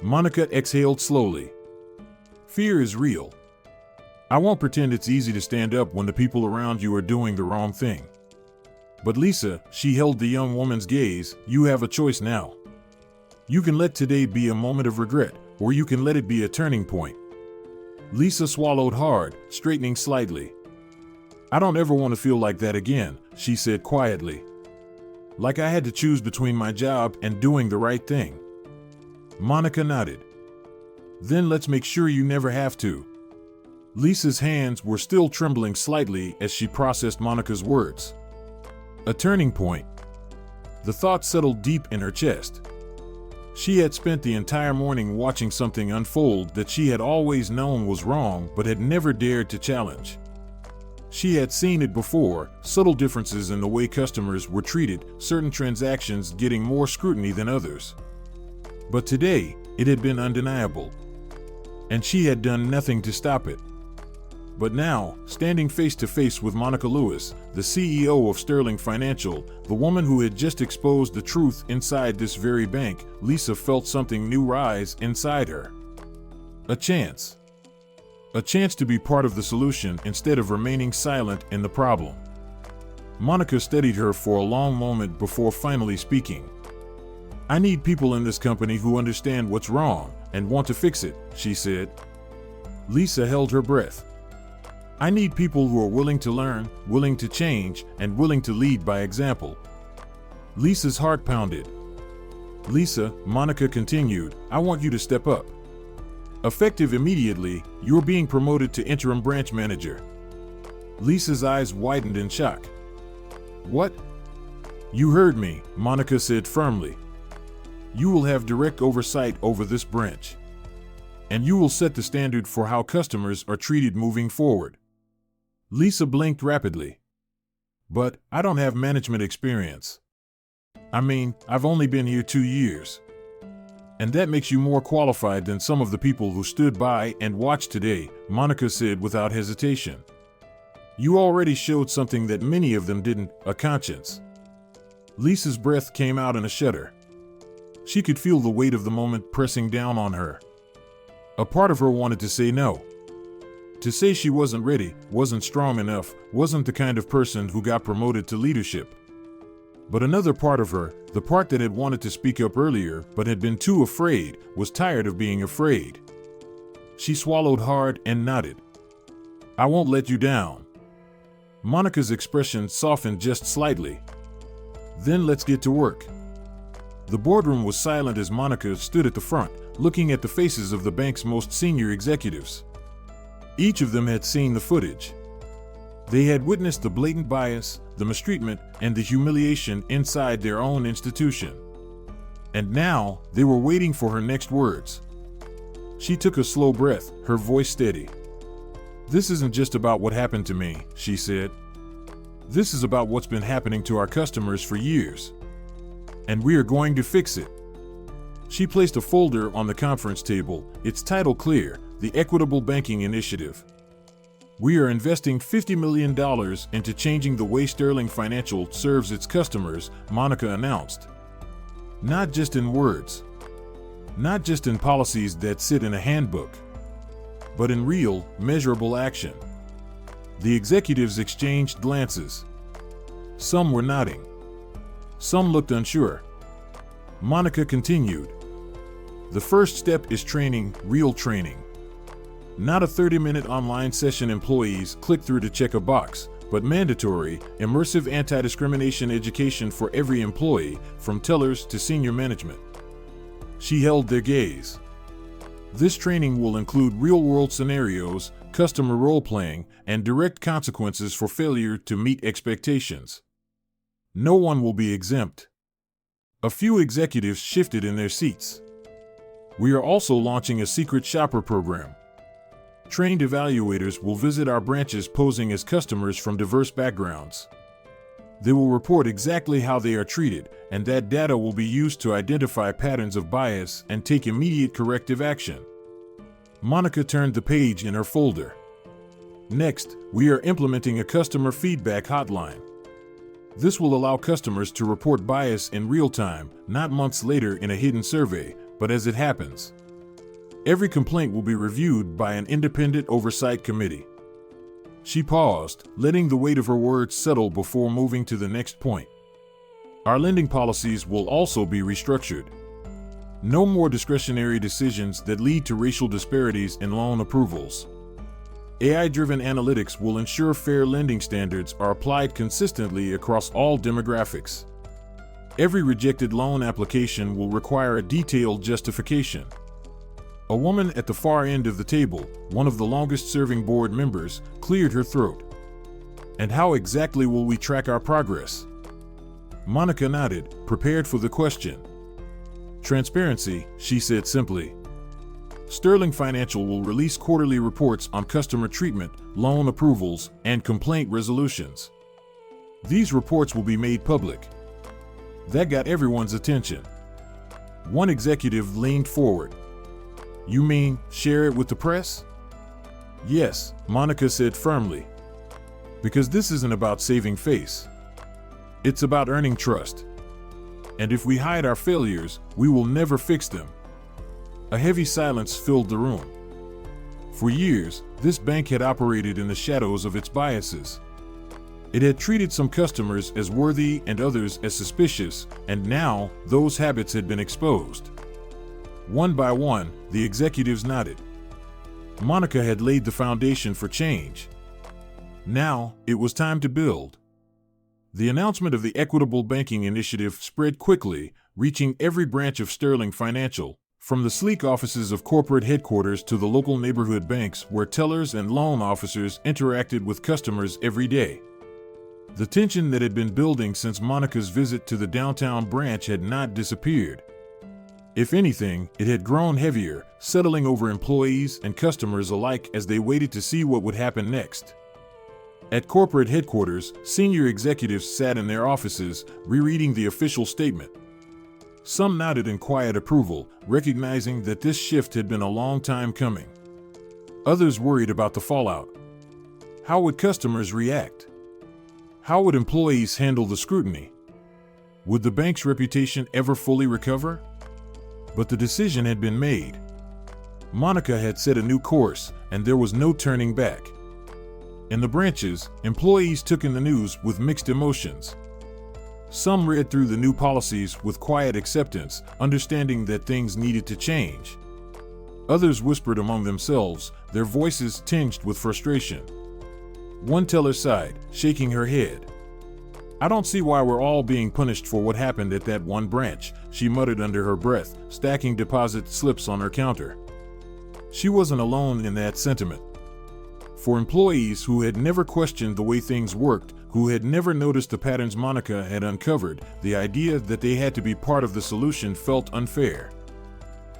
Monica exhaled slowly. "Fear is real. I won't pretend it's easy to stand up when the people around you are doing the wrong thing. But Lisa," she held the young woman's gaze, "you have a choice now. You can let today be a moment of regret, or you can let it be a turning point." Lisa swallowed hard, straightening slightly. "I don't ever want to feel like that again," she said quietly. "Like I had to choose between my job and doing the right thing." Monica nodded. "Then let's make sure you never have to." Lisa's hands were still trembling slightly as she processed Monica's words. A turning point. The thought settled deep in her chest. She had spent the entire morning watching something unfold that she had always known was wrong but had never dared to challenge. She had seen it before, subtle differences in the way customers were treated, certain transactions getting more scrutiny than others. But today, it had been undeniable. And she had done nothing to stop it. But now, standing face to face with Monica Lewis, the CEO of Sterling Financial, the woman who had just exposed the truth inside this very bank, Lisa felt something new rise inside her. A chance. A chance to be part of the solution instead of remaining silent in the problem. Monica steadied her for a long moment before finally speaking. "I need people in this company who understand what's wrong and want to fix it," she said. Lisa held her breath. "I need people who are willing to learn, willing to change, and willing to lead by example." Lisa's heart pounded. "Lisa," Monica continued, "I want you to step up. Effective immediately, you're being promoted to interim branch manager." Lisa's eyes widened in shock. "What?" "You heard me," Monica said firmly. "You will have direct oversight over this branch. And you will set the standard for how customers are treated moving forward." Lisa blinked rapidly. But I don't have management experience. I mean, I've only been here 2 years. And that makes you more qualified than some of the people who stood by and watched today, Monica said without hesitation. You already showed something that many of them didn't, a conscience. Lisa's breath came out in a shudder. She could feel the weight of the moment pressing down on her. A part of her wanted to say no. To say she wasn't ready, wasn't strong enough, wasn't the kind of person who got promoted to leadership. But another part of her, the part that had wanted to speak up earlier but had been too afraid, was tired of being afraid. She swallowed hard and nodded. I won't let you down. Monica's expression softened just slightly. Then let's get to work. The boardroom was silent as Monica stood at the front, looking at the faces of the bank's most senior executives. Each of them had seen the footage. They had witnessed the blatant bias, the mistreatment, and the humiliation inside their own institution. And now, they were waiting for her next words. She took a slow breath, her voice steady. This isn't just about what happened to me, she said. This is about what's been happening to our customers for years. And we are going to fix it. She placed a folder on the conference table, its title clear, The Equitable Banking Initiative. We are investing $50 million into changing the way Sterling Financial serves its customers, Monica announced. Not just in words. Not just in policies that sit in a handbook. But in real, measurable action. The executives exchanged glances. Some were nodding. Some looked unsure. Monica continued. The first step is training, real training. Not a 30-minute online session employees click through to check a box, but mandatory, immersive anti-discrimination education for every employee, from tellers to senior management. She held their gaze. This training will include real-world scenarios, customer role-playing, and direct consequences for failure to meet expectations. No one will be exempt. A few executives shifted in their seats. We are also launching a secret shopper program. Trained evaluators will visit our branches posing as customers from diverse backgrounds. They will report exactly how they are treated, and that data will be used to identify patterns of bias and take immediate corrective action. Monica turned the page in her folder. Next, we are implementing a customer feedback hotline. This will allow customers to report bias in real time, not months later in a hidden survey, but as it happens. Every complaint will be reviewed by an independent oversight committee. She paused, letting the weight of her words settle before moving to the next point. Our lending policies will also be restructured. No more discretionary decisions that lead to racial disparities in loan approvals. AI-driven analytics will ensure fair lending standards are applied consistently across all demographics. Every rejected loan application will require a detailed justification. A woman at the far end of the table, one of the longest-serving board members, cleared her throat. And how exactly will we track our progress? Monica nodded, prepared for the question. Transparency, she said simply. Sterling Financial will release quarterly reports on customer treatment, loan approvals, and complaint resolutions. These reports will be made public. That got everyone's attention. One executive leaned forward. You mean, share it with the press? Yes, Monica said firmly. Because this isn't about saving face. It's about earning trust. And if we hide our failures, we will never fix them. A heavy silence filled the room. For years, this bank had operated in the shadows of its biases. It had treated some customers as worthy and others as suspicious, and now those habits had been exposed. One by one, the executives nodded. Monica had laid the foundation for change. Now, it was time to build. The announcement of the Equitable Banking Initiative spread quickly, reaching every branch of Sterling Financial, from the sleek offices of corporate headquarters to the local neighborhood banks where tellers and loan officers interacted with customers every day. The tension that had been building since Monica's visit to the downtown branch had not disappeared. If anything, it had grown heavier, settling over employees and customers alike as they waited to see what would happen next. At corporate headquarters, senior executives sat in their offices, rereading the official statement. Some nodded in quiet approval, recognizing that this shift had been a long time coming. Others worried about the fallout. How would customers react? How would employees handle the scrutiny? Would the bank's reputation ever fully recover? But the decision had been made. Monica had set a new course, and there was no turning back. In the branches, employees took in the news with mixed emotions. Some read through the new policies with quiet acceptance, understanding that things needed to change. Others whispered among themselves, their voices tinged with frustration. One teller sighed, shaking her head. "I don't see why we're all being punished for what happened at that one branch," she muttered under her breath, stacking deposit slips on her counter. She wasn't alone in that sentiment. For employees who had never questioned the way things worked, who had never noticed the patterns Monica had uncovered, the idea that they had to be part of the solution felt unfair.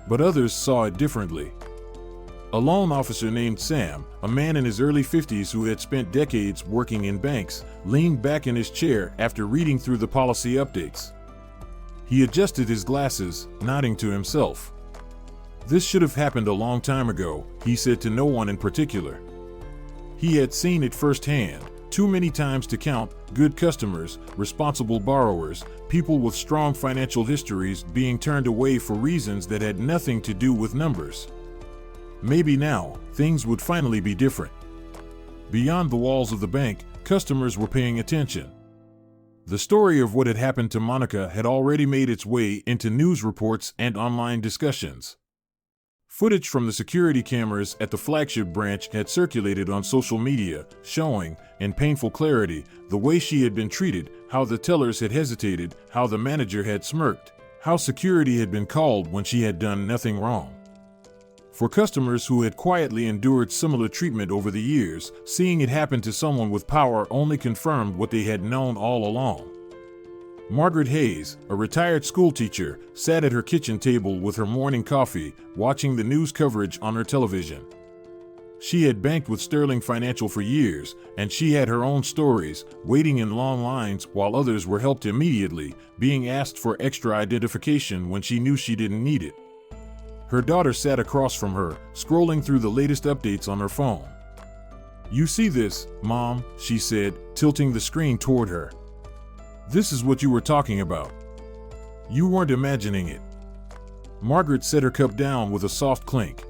But others saw it differently. A loan officer named Sam, a man in his early 50s who had spent decades working in banks, leaned back in his chair after reading through the policy updates. He adjusted his glasses, nodding to himself. "This should have happened a long time ago," he said to no one in particular. He had seen it firsthand, too many times to count: good customers, responsible borrowers, people with strong financial histories being turned away for reasons that had nothing to do with numbers. Maybe now, things would finally be different. Beyond the walls of the bank, customers were paying attention. The story of what had happened to Monica had already made its way into news reports and online discussions. Footage from the security cameras at the flagship branch had circulated on social media, showing, in painful clarity, the way she had been treated, how the tellers had hesitated, how the manager had smirked, how security had been called when she had done nothing wrong. For customers who had quietly endured similar treatment over the years, seeing it happen to someone with power only confirmed what they had known all along. Margaret Hayes, a retired schoolteacher, sat at her kitchen table with her morning coffee, watching the news coverage on her television. She had banked with Sterling Financial for years, and she had her own stories, waiting in long lines while others were helped immediately, being asked for extra identification when she knew she didn't need it. Her daughter sat across from her, scrolling through the latest updates on her phone. "You see this, Mom," she said, tilting the screen toward her. "This is what you were talking about. You weren't imagining it." Margaret set her cup down with a soft clink.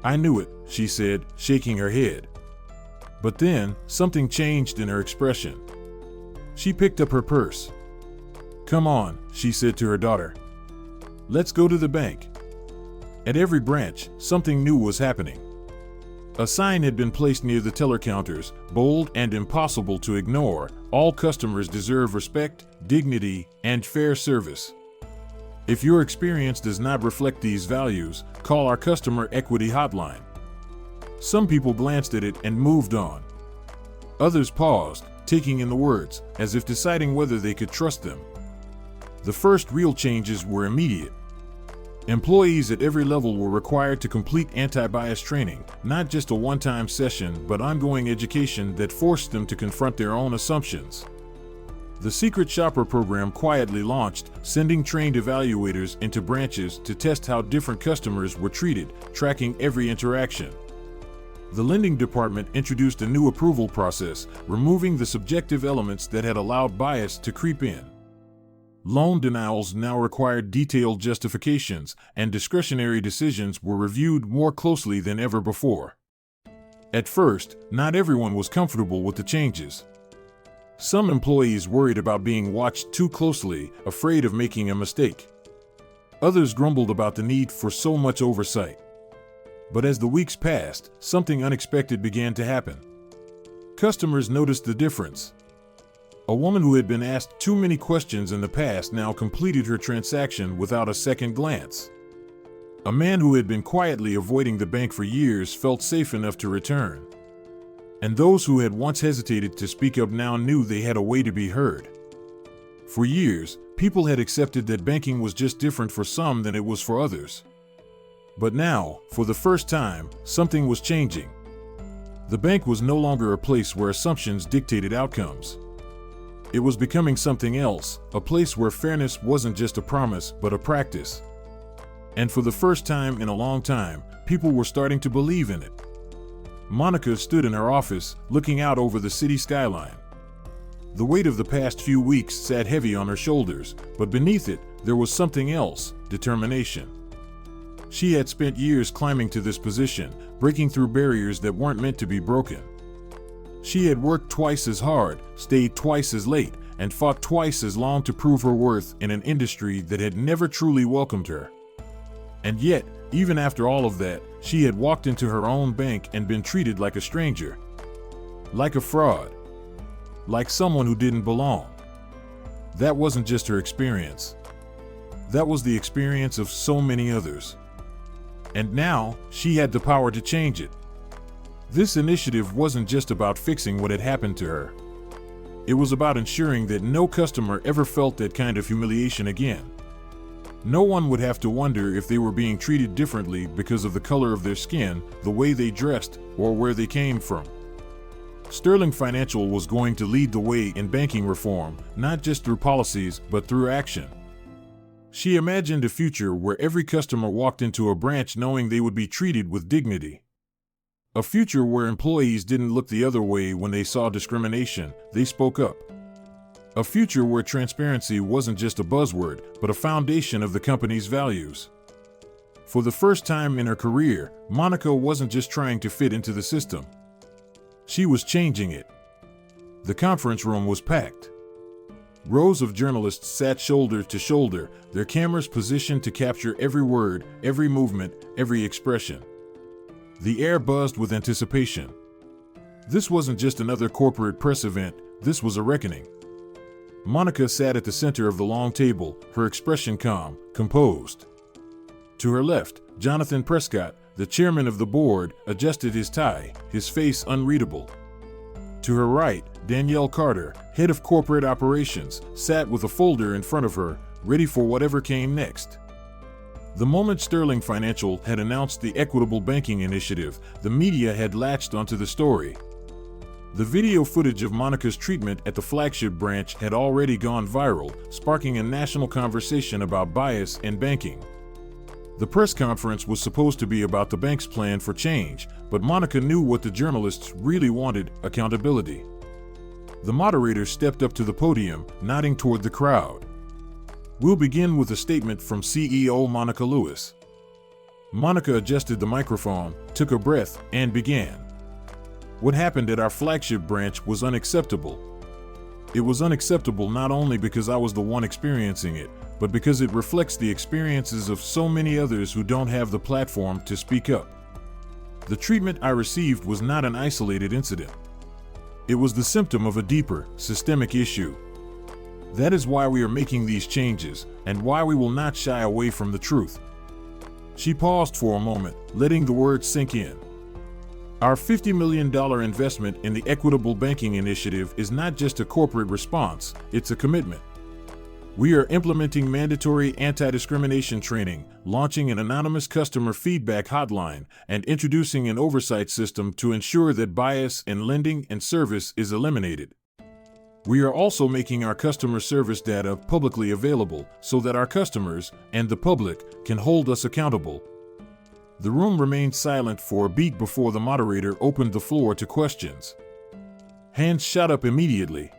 "I knew it," she said, shaking her head. But then, something changed in her expression. She picked up her purse. "Come on," she said to her daughter. "Let's go to the bank." At every branch, something new was happening. A sign had been placed near the teller counters, bold and impossible to ignore: all customers deserve respect, dignity, and fair service. If your experience does not reflect these values, call our customer equity hotline. Some people glanced at it and moved on. Others paused, taking in the words, as if deciding whether they could trust them. The first real changes were immediate. Employees at every level were required to complete anti-bias training, not just a one-time session, but ongoing education that forced them to confront their own assumptions. The Secret Shopper program quietly launched, sending trained evaluators into branches to test how different customers were treated, tracking every interaction. The lending department introduced a new approval process, removing the subjective elements that had allowed bias to creep in. Loan denials now required detailed justifications, and discretionary decisions were reviewed more closely than ever before. At first, not everyone was comfortable with the changes. Some employees worried about being watched too closely, afraid of making a mistake. Others grumbled about the need for so much oversight. But as the weeks passed, something unexpected began to happen. Customers noticed the difference. A woman who had been asked too many questions in the past now completed her transaction without a second glance. A man who had been quietly avoiding the bank for years felt safe enough to return. And those who had once hesitated to speak up now knew they had a way to be heard. For years, people had accepted that banking was just different for some than it was for others. But now, for the first time, something was changing. The bank was no longer a place where assumptions dictated outcomes. It was becoming something else, a place where fairness wasn't just a promise but a practice. And for the first time in a long time, people were starting to believe in it. Monica stood in her office, looking out over the city skyline. The weight of the past few weeks sat heavy on her shoulders, but beneath it, there was something else: determination. She had spent years climbing to this position, breaking through barriers that weren't meant to be broken. She had worked twice as hard, stayed twice as late, and fought twice as long to prove her worth in an industry that had never truly welcomed her. And yet, even after all of that, she had walked into her own bank and been treated like a stranger. Like a fraud. Like someone who didn't belong. That wasn't just her experience. That was the experience of so many others. And now, she had the power to change it. This initiative wasn't just about fixing what had happened to her. It was about ensuring that no customer ever felt that kind of humiliation again. No one would have to wonder if they were being treated differently because of the color of their skin, the way they dressed, or where they came from. Sterling Financial was going to lead the way in banking reform, not just through policies, but through action. She imagined a future where every customer walked into a branch knowing they would be treated with dignity. A future where employees didn't look the other way when they saw discrimination, they spoke up. A future where transparency wasn't just a buzzword, but a foundation of the company's values. For the first time in her career, Monica wasn't just trying to fit into the system. She was changing it. The conference room was packed. Rows of journalists sat shoulder to shoulder, their cameras positioned to capture every word, every movement, every expression. The air buzzed with anticipation. This wasn't just another corporate press event, this was a reckoning. Monica sat at the center of the long table, her expression calm, composed. To her left, Jonathan Prescott, the chairman of the board, adjusted his tie, his face unreadable. To her right, Danielle Carter, head of corporate operations, sat with a folder in front of her, ready for whatever came next. The moment Sterling Financial had announced the Equitable Banking Initiative, the media had latched onto the story. The video footage of Monica's treatment at the flagship branch had already gone viral, sparking a national conversation about bias in banking. The press conference was supposed to be about the bank's plan for change, but Monica knew what the journalists really wanted: accountability. The moderator stepped up to the podium, nodding toward the crowd. "We'll begin with a statement from CEO Monica Lewis." Monica adjusted the microphone, took a breath, and began. "What happened at our flagship branch was unacceptable. It was unacceptable not only because I was the one experiencing it, but because it reflects the experiences of so many others who don't have the platform to speak up. The treatment I received was not an isolated incident. It was the symptom of a deeper, systemic issue. That is why we are making these changes, and why we will not shy away from the truth." She paused for a moment, letting the words sink in. Our $50 million investment in the Equitable Banking Initiative is not just a corporate response, it's a commitment. We are implementing mandatory anti-discrimination training, launching an anonymous customer feedback hotline, and introducing an oversight system to ensure that bias in lending and service is eliminated. We are also making our customer service data publicly available so that our customers and the public can hold us accountable. The room remained silent for a beat before the moderator opened the floor to questions. Hands shot up immediately.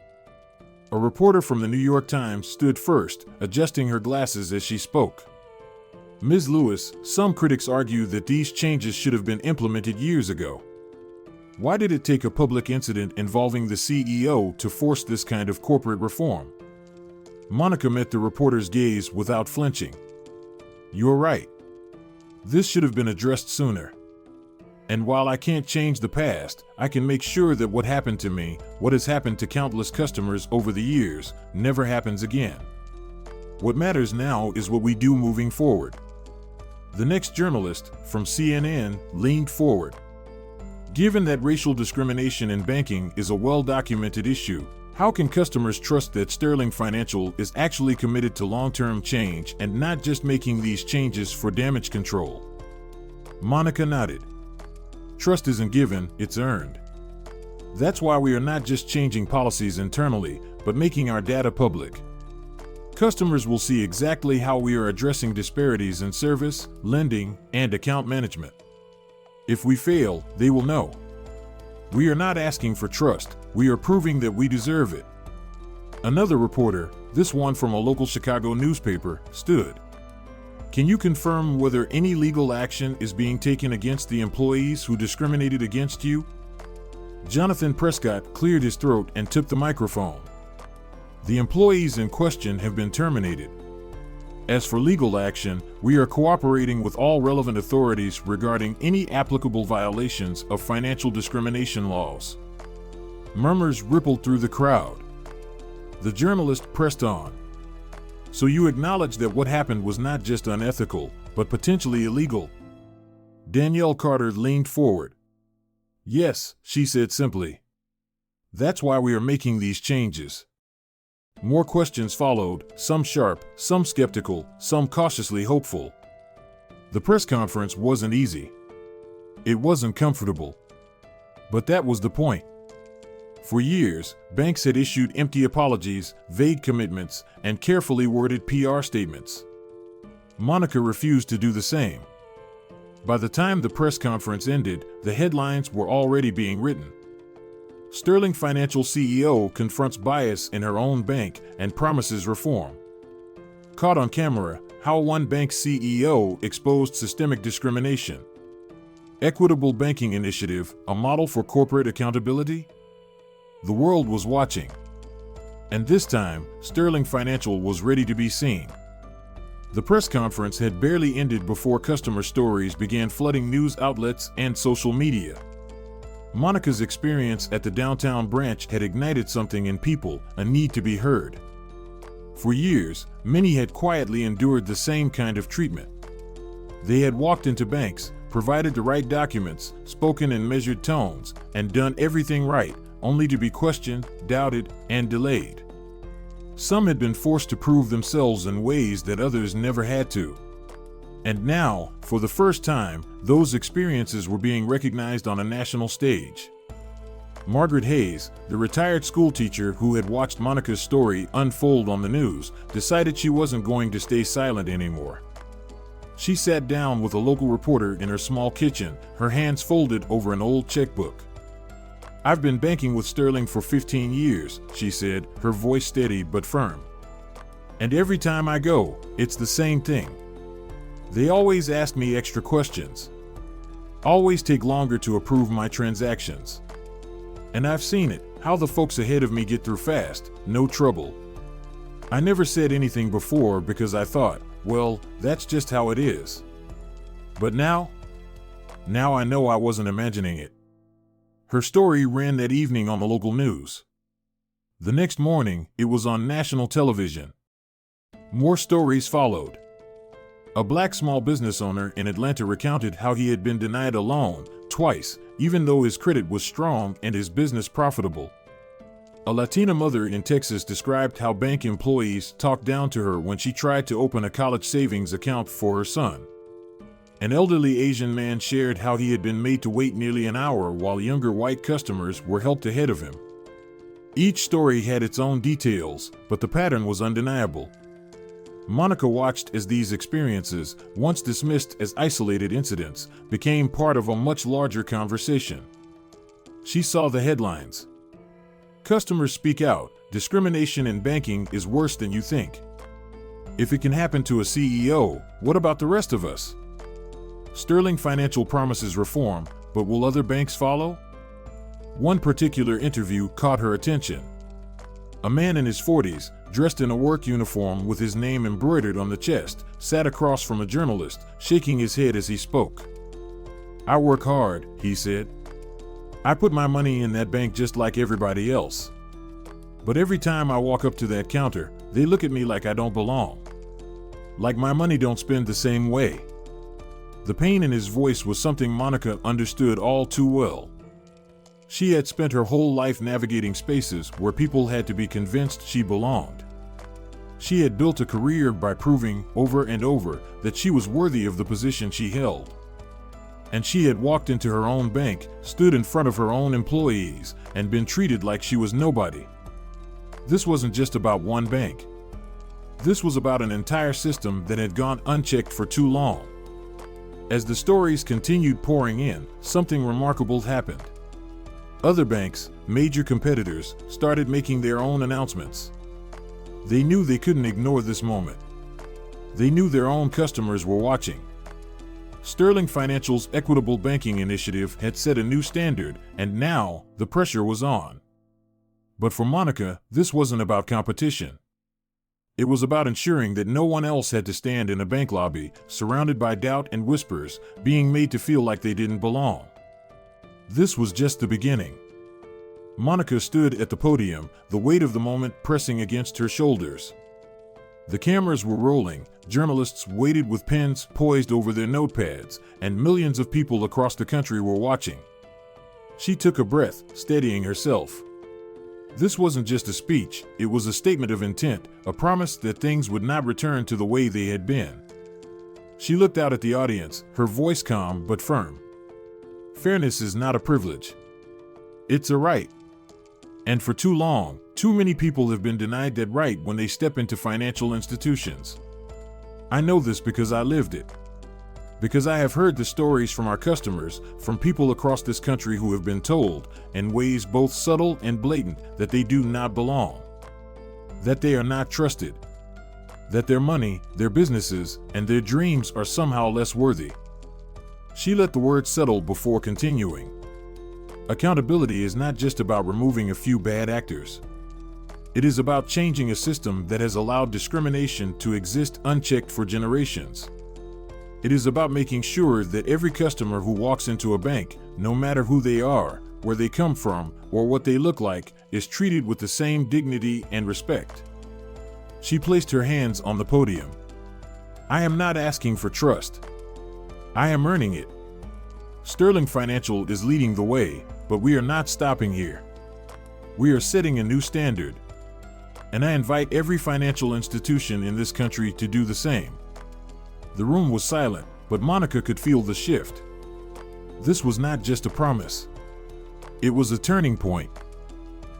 A reporter from the New York Times stood first, adjusting her glasses as she spoke. "Ms. Lewis, some critics argue that these changes should have been implemented years ago. Why did it take a public incident involving the CEO to force this kind of corporate reform?" Monica met the reporter's gaze without flinching. "You're right. This should have been addressed sooner. And while I can't change the past, I can make sure that what happened to me, what has happened to countless customers over the years, never happens again. What matters now is what we do moving forward." The next journalist, from CNN, leaned forward. "Given that racial discrimination in banking is a well-documented issue, how can customers trust that Sterling Financial is actually committed to long-term change and not just making these changes for damage control?" Monica nodded. trust isn't given, it's earned. That's why we are not just changing policies internally, but making our data public. Customers will see exactly how we are addressing disparities in service, lending, and account management. If we fail, they will know. We are not asking for trust, we are proving that we deserve it. Another reporter, this one from a local Chicago newspaper, stood. Can you confirm whether any legal action is being taken against the employees who discriminated against you? Jonathan Prescott cleared his throat and took the microphone. The employees in question have been terminated. As for legal action, we are cooperating with all relevant authorities regarding any applicable violations of financial discrimination laws. Murmurs rippled through the crowd. The journalist pressed on. So you acknowledge that what happened was not just unethical, but potentially illegal? Danielle Carter leaned forward. Yes, she said simply. That's why we are making these changes. More questions followed, some sharp, some skeptical, some cautiously hopeful. The press conference wasn't easy. It wasn't comfortable. But that was the point. For years, banks had issued empty apologies, vague commitments, and carefully worded PR statements. Monica refused to do the same. By the time the press conference ended, the headlines were already being written. Sterling Financial CEO confronts bias in her own bank and promises reform. Caught on camera, how one bank CEO exposed systemic discrimination. Equitable Banking Initiative, a model for corporate accountability? The world was watching. And this time, Sterling Financial was ready to be seen. The press conference had barely ended before customer stories began flooding news outlets and social media. Monica's experience at the downtown branch had ignited something in people, a need to be heard. For years, many had quietly endured the same kind of treatment. They had walked into banks, provided the right documents, spoken in measured tones, and done everything right, only to be questioned, doubted, and delayed. Some had been forced to prove themselves in ways that others never had to. And now, for the first time, those experiences were being recognized on a national stage. Margaret Hayes, the retired schoolteacher who had watched Monica's story unfold on the news, decided she wasn't going to stay silent anymore. She sat down with a local reporter in her small kitchen, her hands folded over an old checkbook. I've been banking with Sterling for 15 years, she said, her voice steady but firm. And every time I go, it's the same thing. They always ask me extra questions. Always take longer to approve my transactions. And I've seen it, how the folks ahead of me get through fast, no trouble. I never said anything before because I thought, well, that's just how it is. But now I know I wasn't imagining it. Her story ran that evening on the local news. The next morning, it was on national television. More stories followed. A black small business owner in Atlanta recounted how he had been denied a loan twice, even though his credit was strong and his business profitable. A Latina mother in Texas described how bank employees talked down to her when she tried to open a college savings account for her son. An elderly Asian man shared how he had been made to wait nearly an hour while younger white customers were helped ahead of him. Each story had its own details, but the pattern was undeniable. Monica watched as these experiences, once dismissed as isolated incidents, became part of a much larger conversation. She saw the headlines. Customers speak out, discrimination in banking is worse than you think. If it can happen to a CEO, what about the rest of us? Sterling Financial promises reform, but will other banks follow? One particular interview caught her attention. A man in his 40s, dressed in a work uniform with his name embroidered on the chest, sat across from a journalist, shaking his head as he spoke. I work hard, he said. I put my money in that bank just like everybody else. But every time I walk up to that counter, they look at me like I don't belong. Like my money don't spend the same way. The pain in his voice was something Monica understood all too well. She had spent her whole life navigating spaces where people had to be convinced she belonged. She had built a career by proving, over and over, that she was worthy of the position she held. And she had walked into her own bank, stood in front of her own employees, and been treated like she was nobody. This wasn't just about one bank. This was about an entire system that had gone unchecked for too long. As the stories continued pouring in, something remarkable happened. Other banks, major competitors, started making their own announcements. They knew they couldn't ignore this moment. They knew their own customers were watching. Sterling Financial's Equitable Banking Initiative had set a new standard, and now the pressure was on. But for Monica, this wasn't about competition. It was about ensuring that no one else had to stand in a bank lobby, surrounded by doubt and whispers, being made to feel like they didn't belong. This was just the beginning. Monica stood at the podium, the weight of the moment pressing against her shoulders. The cameras were rolling, journalists waited with pens poised over their notepads, and millions of people across the country were watching. She took a breath, steadying herself. This wasn't just a speech, it was a statement of intent, a promise that things would not return to the way they had been. She looked out at the audience, her voice calm but firm. Fairness is not a privilege. It's a right. And for too long, too many people have been denied that right when they step into financial institutions. I know this because I lived it. Because I have heard the stories from our customers, from people across this country who have been told, in ways both subtle and blatant, that they do not belong. That they are not trusted. That their money, their businesses, and their dreams are somehow less worthy. She let the words settle before continuing. Accountability is not just about removing a few bad actors. It is about changing a system that has allowed discrimination to exist unchecked for generations. It is about making sure that every customer who walks into a bank, no matter who they are, where they come from, or what they look like, is treated with the same dignity and respect. She placed her hands on the podium. I am not asking for trust. I am earning it. Sterling Financial is leading the way, but we are not stopping here. We are setting a new standard. And I invite every financial institution in this country to do the same. The room was silent, but Monica could feel the shift. This was not just a promise. It was a turning point.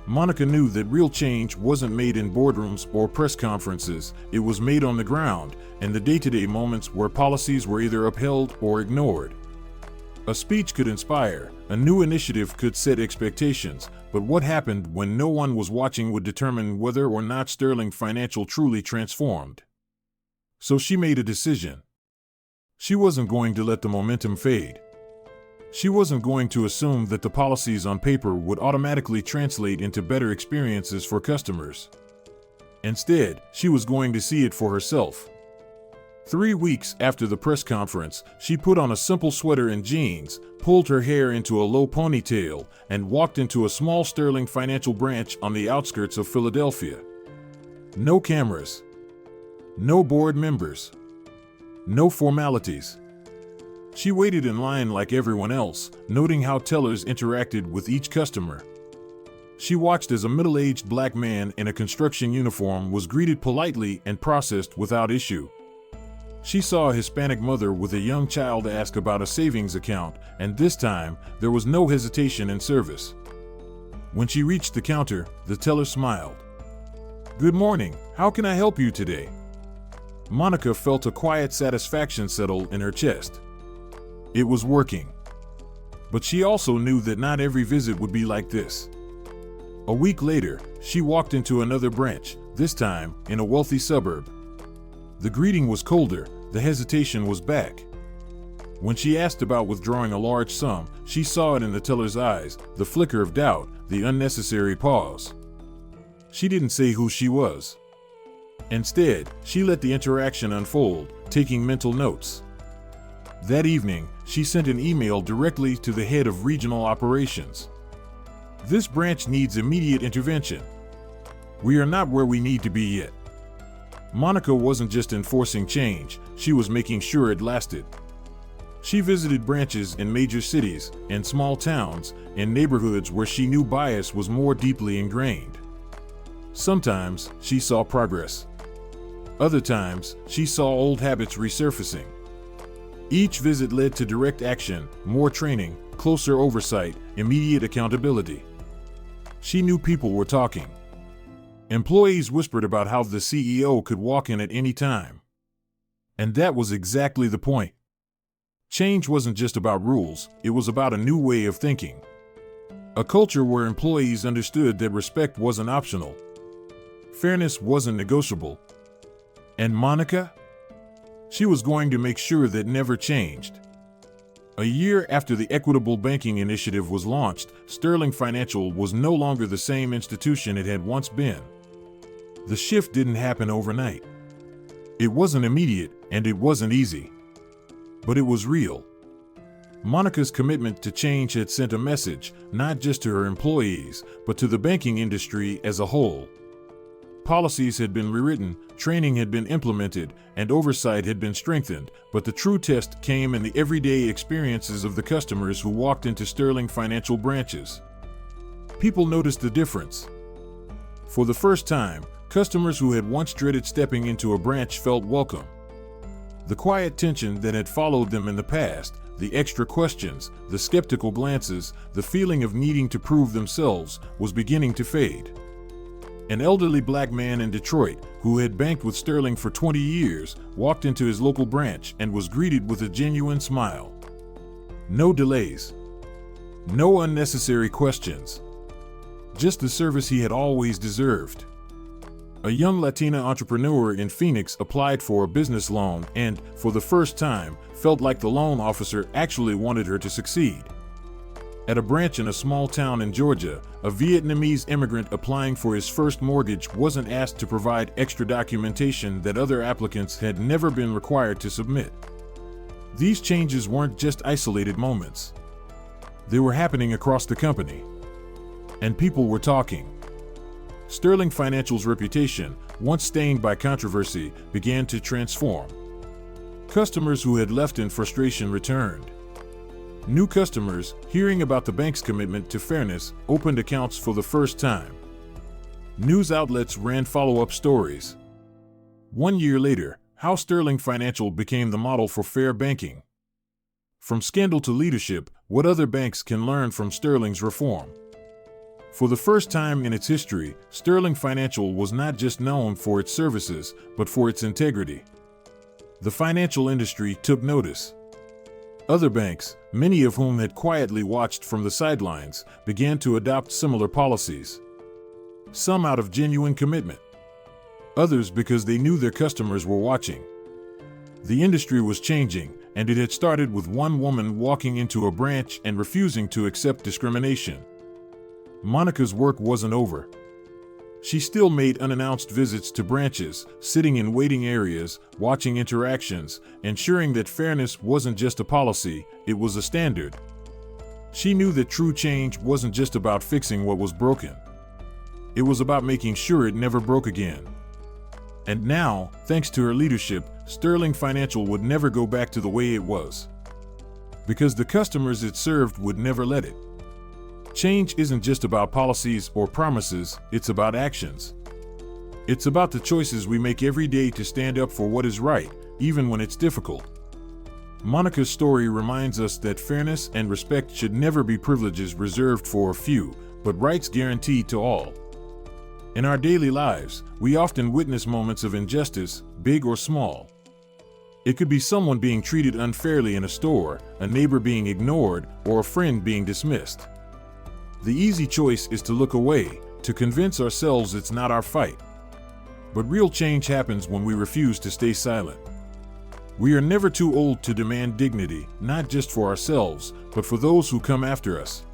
Monica knew that real change wasn't made in boardrooms or press conferences, it was made on the ground, in the day-to-day moments where policies were either upheld or ignored. A speech could inspire, a new initiative could set expectations, but what happened when no one was watching would determine whether or not Sterling Financial truly transformed. So she made a decision. She wasn't going to let the momentum fade. She wasn't going to assume that the policies on paper would automatically translate into better experiences for customers. Instead, she was going to see it for herself. 3 weeks after the press conference, she put on a simple sweater and jeans, pulled her hair into a low ponytail, and walked into a small Sterling Financial branch on the outskirts of Philadelphia. No cameras. No board members. No formalities. She waited in line like everyone else, noting how tellers interacted with each customer. She watched as a middle-aged black man in a construction uniform was greeted politely and processed without issue. She saw a Hispanic mother with a young child ask about a savings account, and this time, there was no hesitation in service. When she reached the counter, the teller smiled. "Good morning, how can I help you today?" Monica felt a quiet satisfaction settle in her chest. It was working. But she also knew that not every visit would be like this. A week later, she walked into another branch, this time in a wealthy suburb. The greeting was colder, the hesitation was back. When she asked about withdrawing a large sum, she saw it in the teller's eyes, the flicker of doubt, the unnecessary pause. She didn't say who she was. Instead, she let the interaction unfold, taking mental notes. That evening, she sent an email directly to the head of regional operations. "This branch needs immediate intervention. We are not where we need to be yet." Monica wasn't just enforcing change, she was making sure it lasted. She visited branches in major cities, in small towns, in neighborhoods where she knew bias was more deeply ingrained. Sometimes, she saw progress. Other times, she saw old habits resurfacing. Each visit led to direct action, more training, closer oversight, immediate accountability. She knew people were talking. Employees whispered about how the CEO could walk in at any time. And that was exactly the point. Change wasn't just about rules, it was about a new way of thinking. A culture where employees understood that respect wasn't optional. Fairness wasn't negotiable. And Monica? She was going to make sure that never changed. A year after the Equitable Banking Initiative was launched, Sterling Financial was no longer the same institution it had once been. The shift didn't happen overnight. It wasn't immediate, and it wasn't easy. But it was real. Monica's commitment to change had sent a message, not just to her employees, but to the banking industry as a whole. Policies had been rewritten, training had been implemented, and oversight had been strengthened, but the true test came in the everyday experiences of the customers who walked into Sterling Financial branches. People noticed the difference. For the first time, customers who had once dreaded stepping into a branch felt welcome. The quiet tension that had followed them in the past, the extra questions, the skeptical glances, the feeling of needing to prove themselves, was beginning to fade. An elderly black man in Detroit, who had banked with Sterling for 20 years, walked into his local branch and was greeted with a genuine smile. No delays. No unnecessary questions. Just the service he had always deserved. A young Latina entrepreneur in Phoenix applied for a business loan and, for the first time, felt like the loan officer actually wanted her to succeed. At a branch in a small town in Georgia, a Vietnamese immigrant applying for his first mortgage wasn't asked to provide extra documentation that other applicants had never been required to submit. These changes weren't just isolated moments. They were happening across the company. And people were talking. Sterling Financial's reputation, once stained by controversy, began to transform. Customers who had left in frustration returned. New customers, hearing about the bank's commitment to fairness, opened accounts for the first time. News outlets ran follow-up stories. 1 year later, how Sterling Financial became the model for fair banking. From scandal to leadership, what other banks can learn from Sterling's reform? For the first time in its history, Sterling Financial was not just known for its services, but for its integrity. The financial industry took notice. Other banks, many of whom had quietly watched from the sidelines, began to adopt similar policies. Some out of genuine commitment. Others because they knew their customers were watching. The industry was changing, and it had started with one woman walking into a branch and refusing to accept discrimination. Monica's work wasn't over. She still made unannounced visits to branches, sitting in waiting areas, watching interactions, ensuring that fairness wasn't just a policy, it was a standard. She knew that true change wasn't just about fixing what was broken. It was about making sure it never broke again. And now, thanks to her leadership, Sterling Financial would never go back to the way it was. Because the customers it served would never let it. Change isn't just about policies or promises, it's about actions. It's about the choices we make every day to stand up for what is right, even when it's difficult. Monica's story reminds us that fairness and respect should never be privileges reserved for a few, but rights guaranteed to all. In our daily lives, we often witness moments of injustice, big or small. It could be someone being treated unfairly in a store, a neighbor being ignored, or a friend being dismissed. The easy choice is to look away, to convince ourselves it's not our fight. But real change happens when we refuse to stay silent. We are never too old to demand dignity, not just for ourselves, but for those who come after us.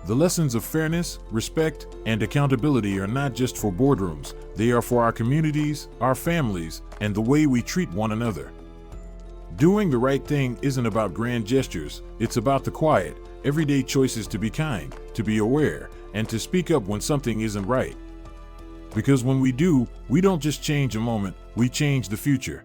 The lessons of fairness, respect, and accountability are not just for boardrooms, they are for our communities, our families, and the way we treat one another. Doing the right thing isn't about grand gestures, it's about the quiet, everyday choices to be kind, to be aware, and to speak up when something isn't right. Because when we do, we don't just change a moment, we change the future.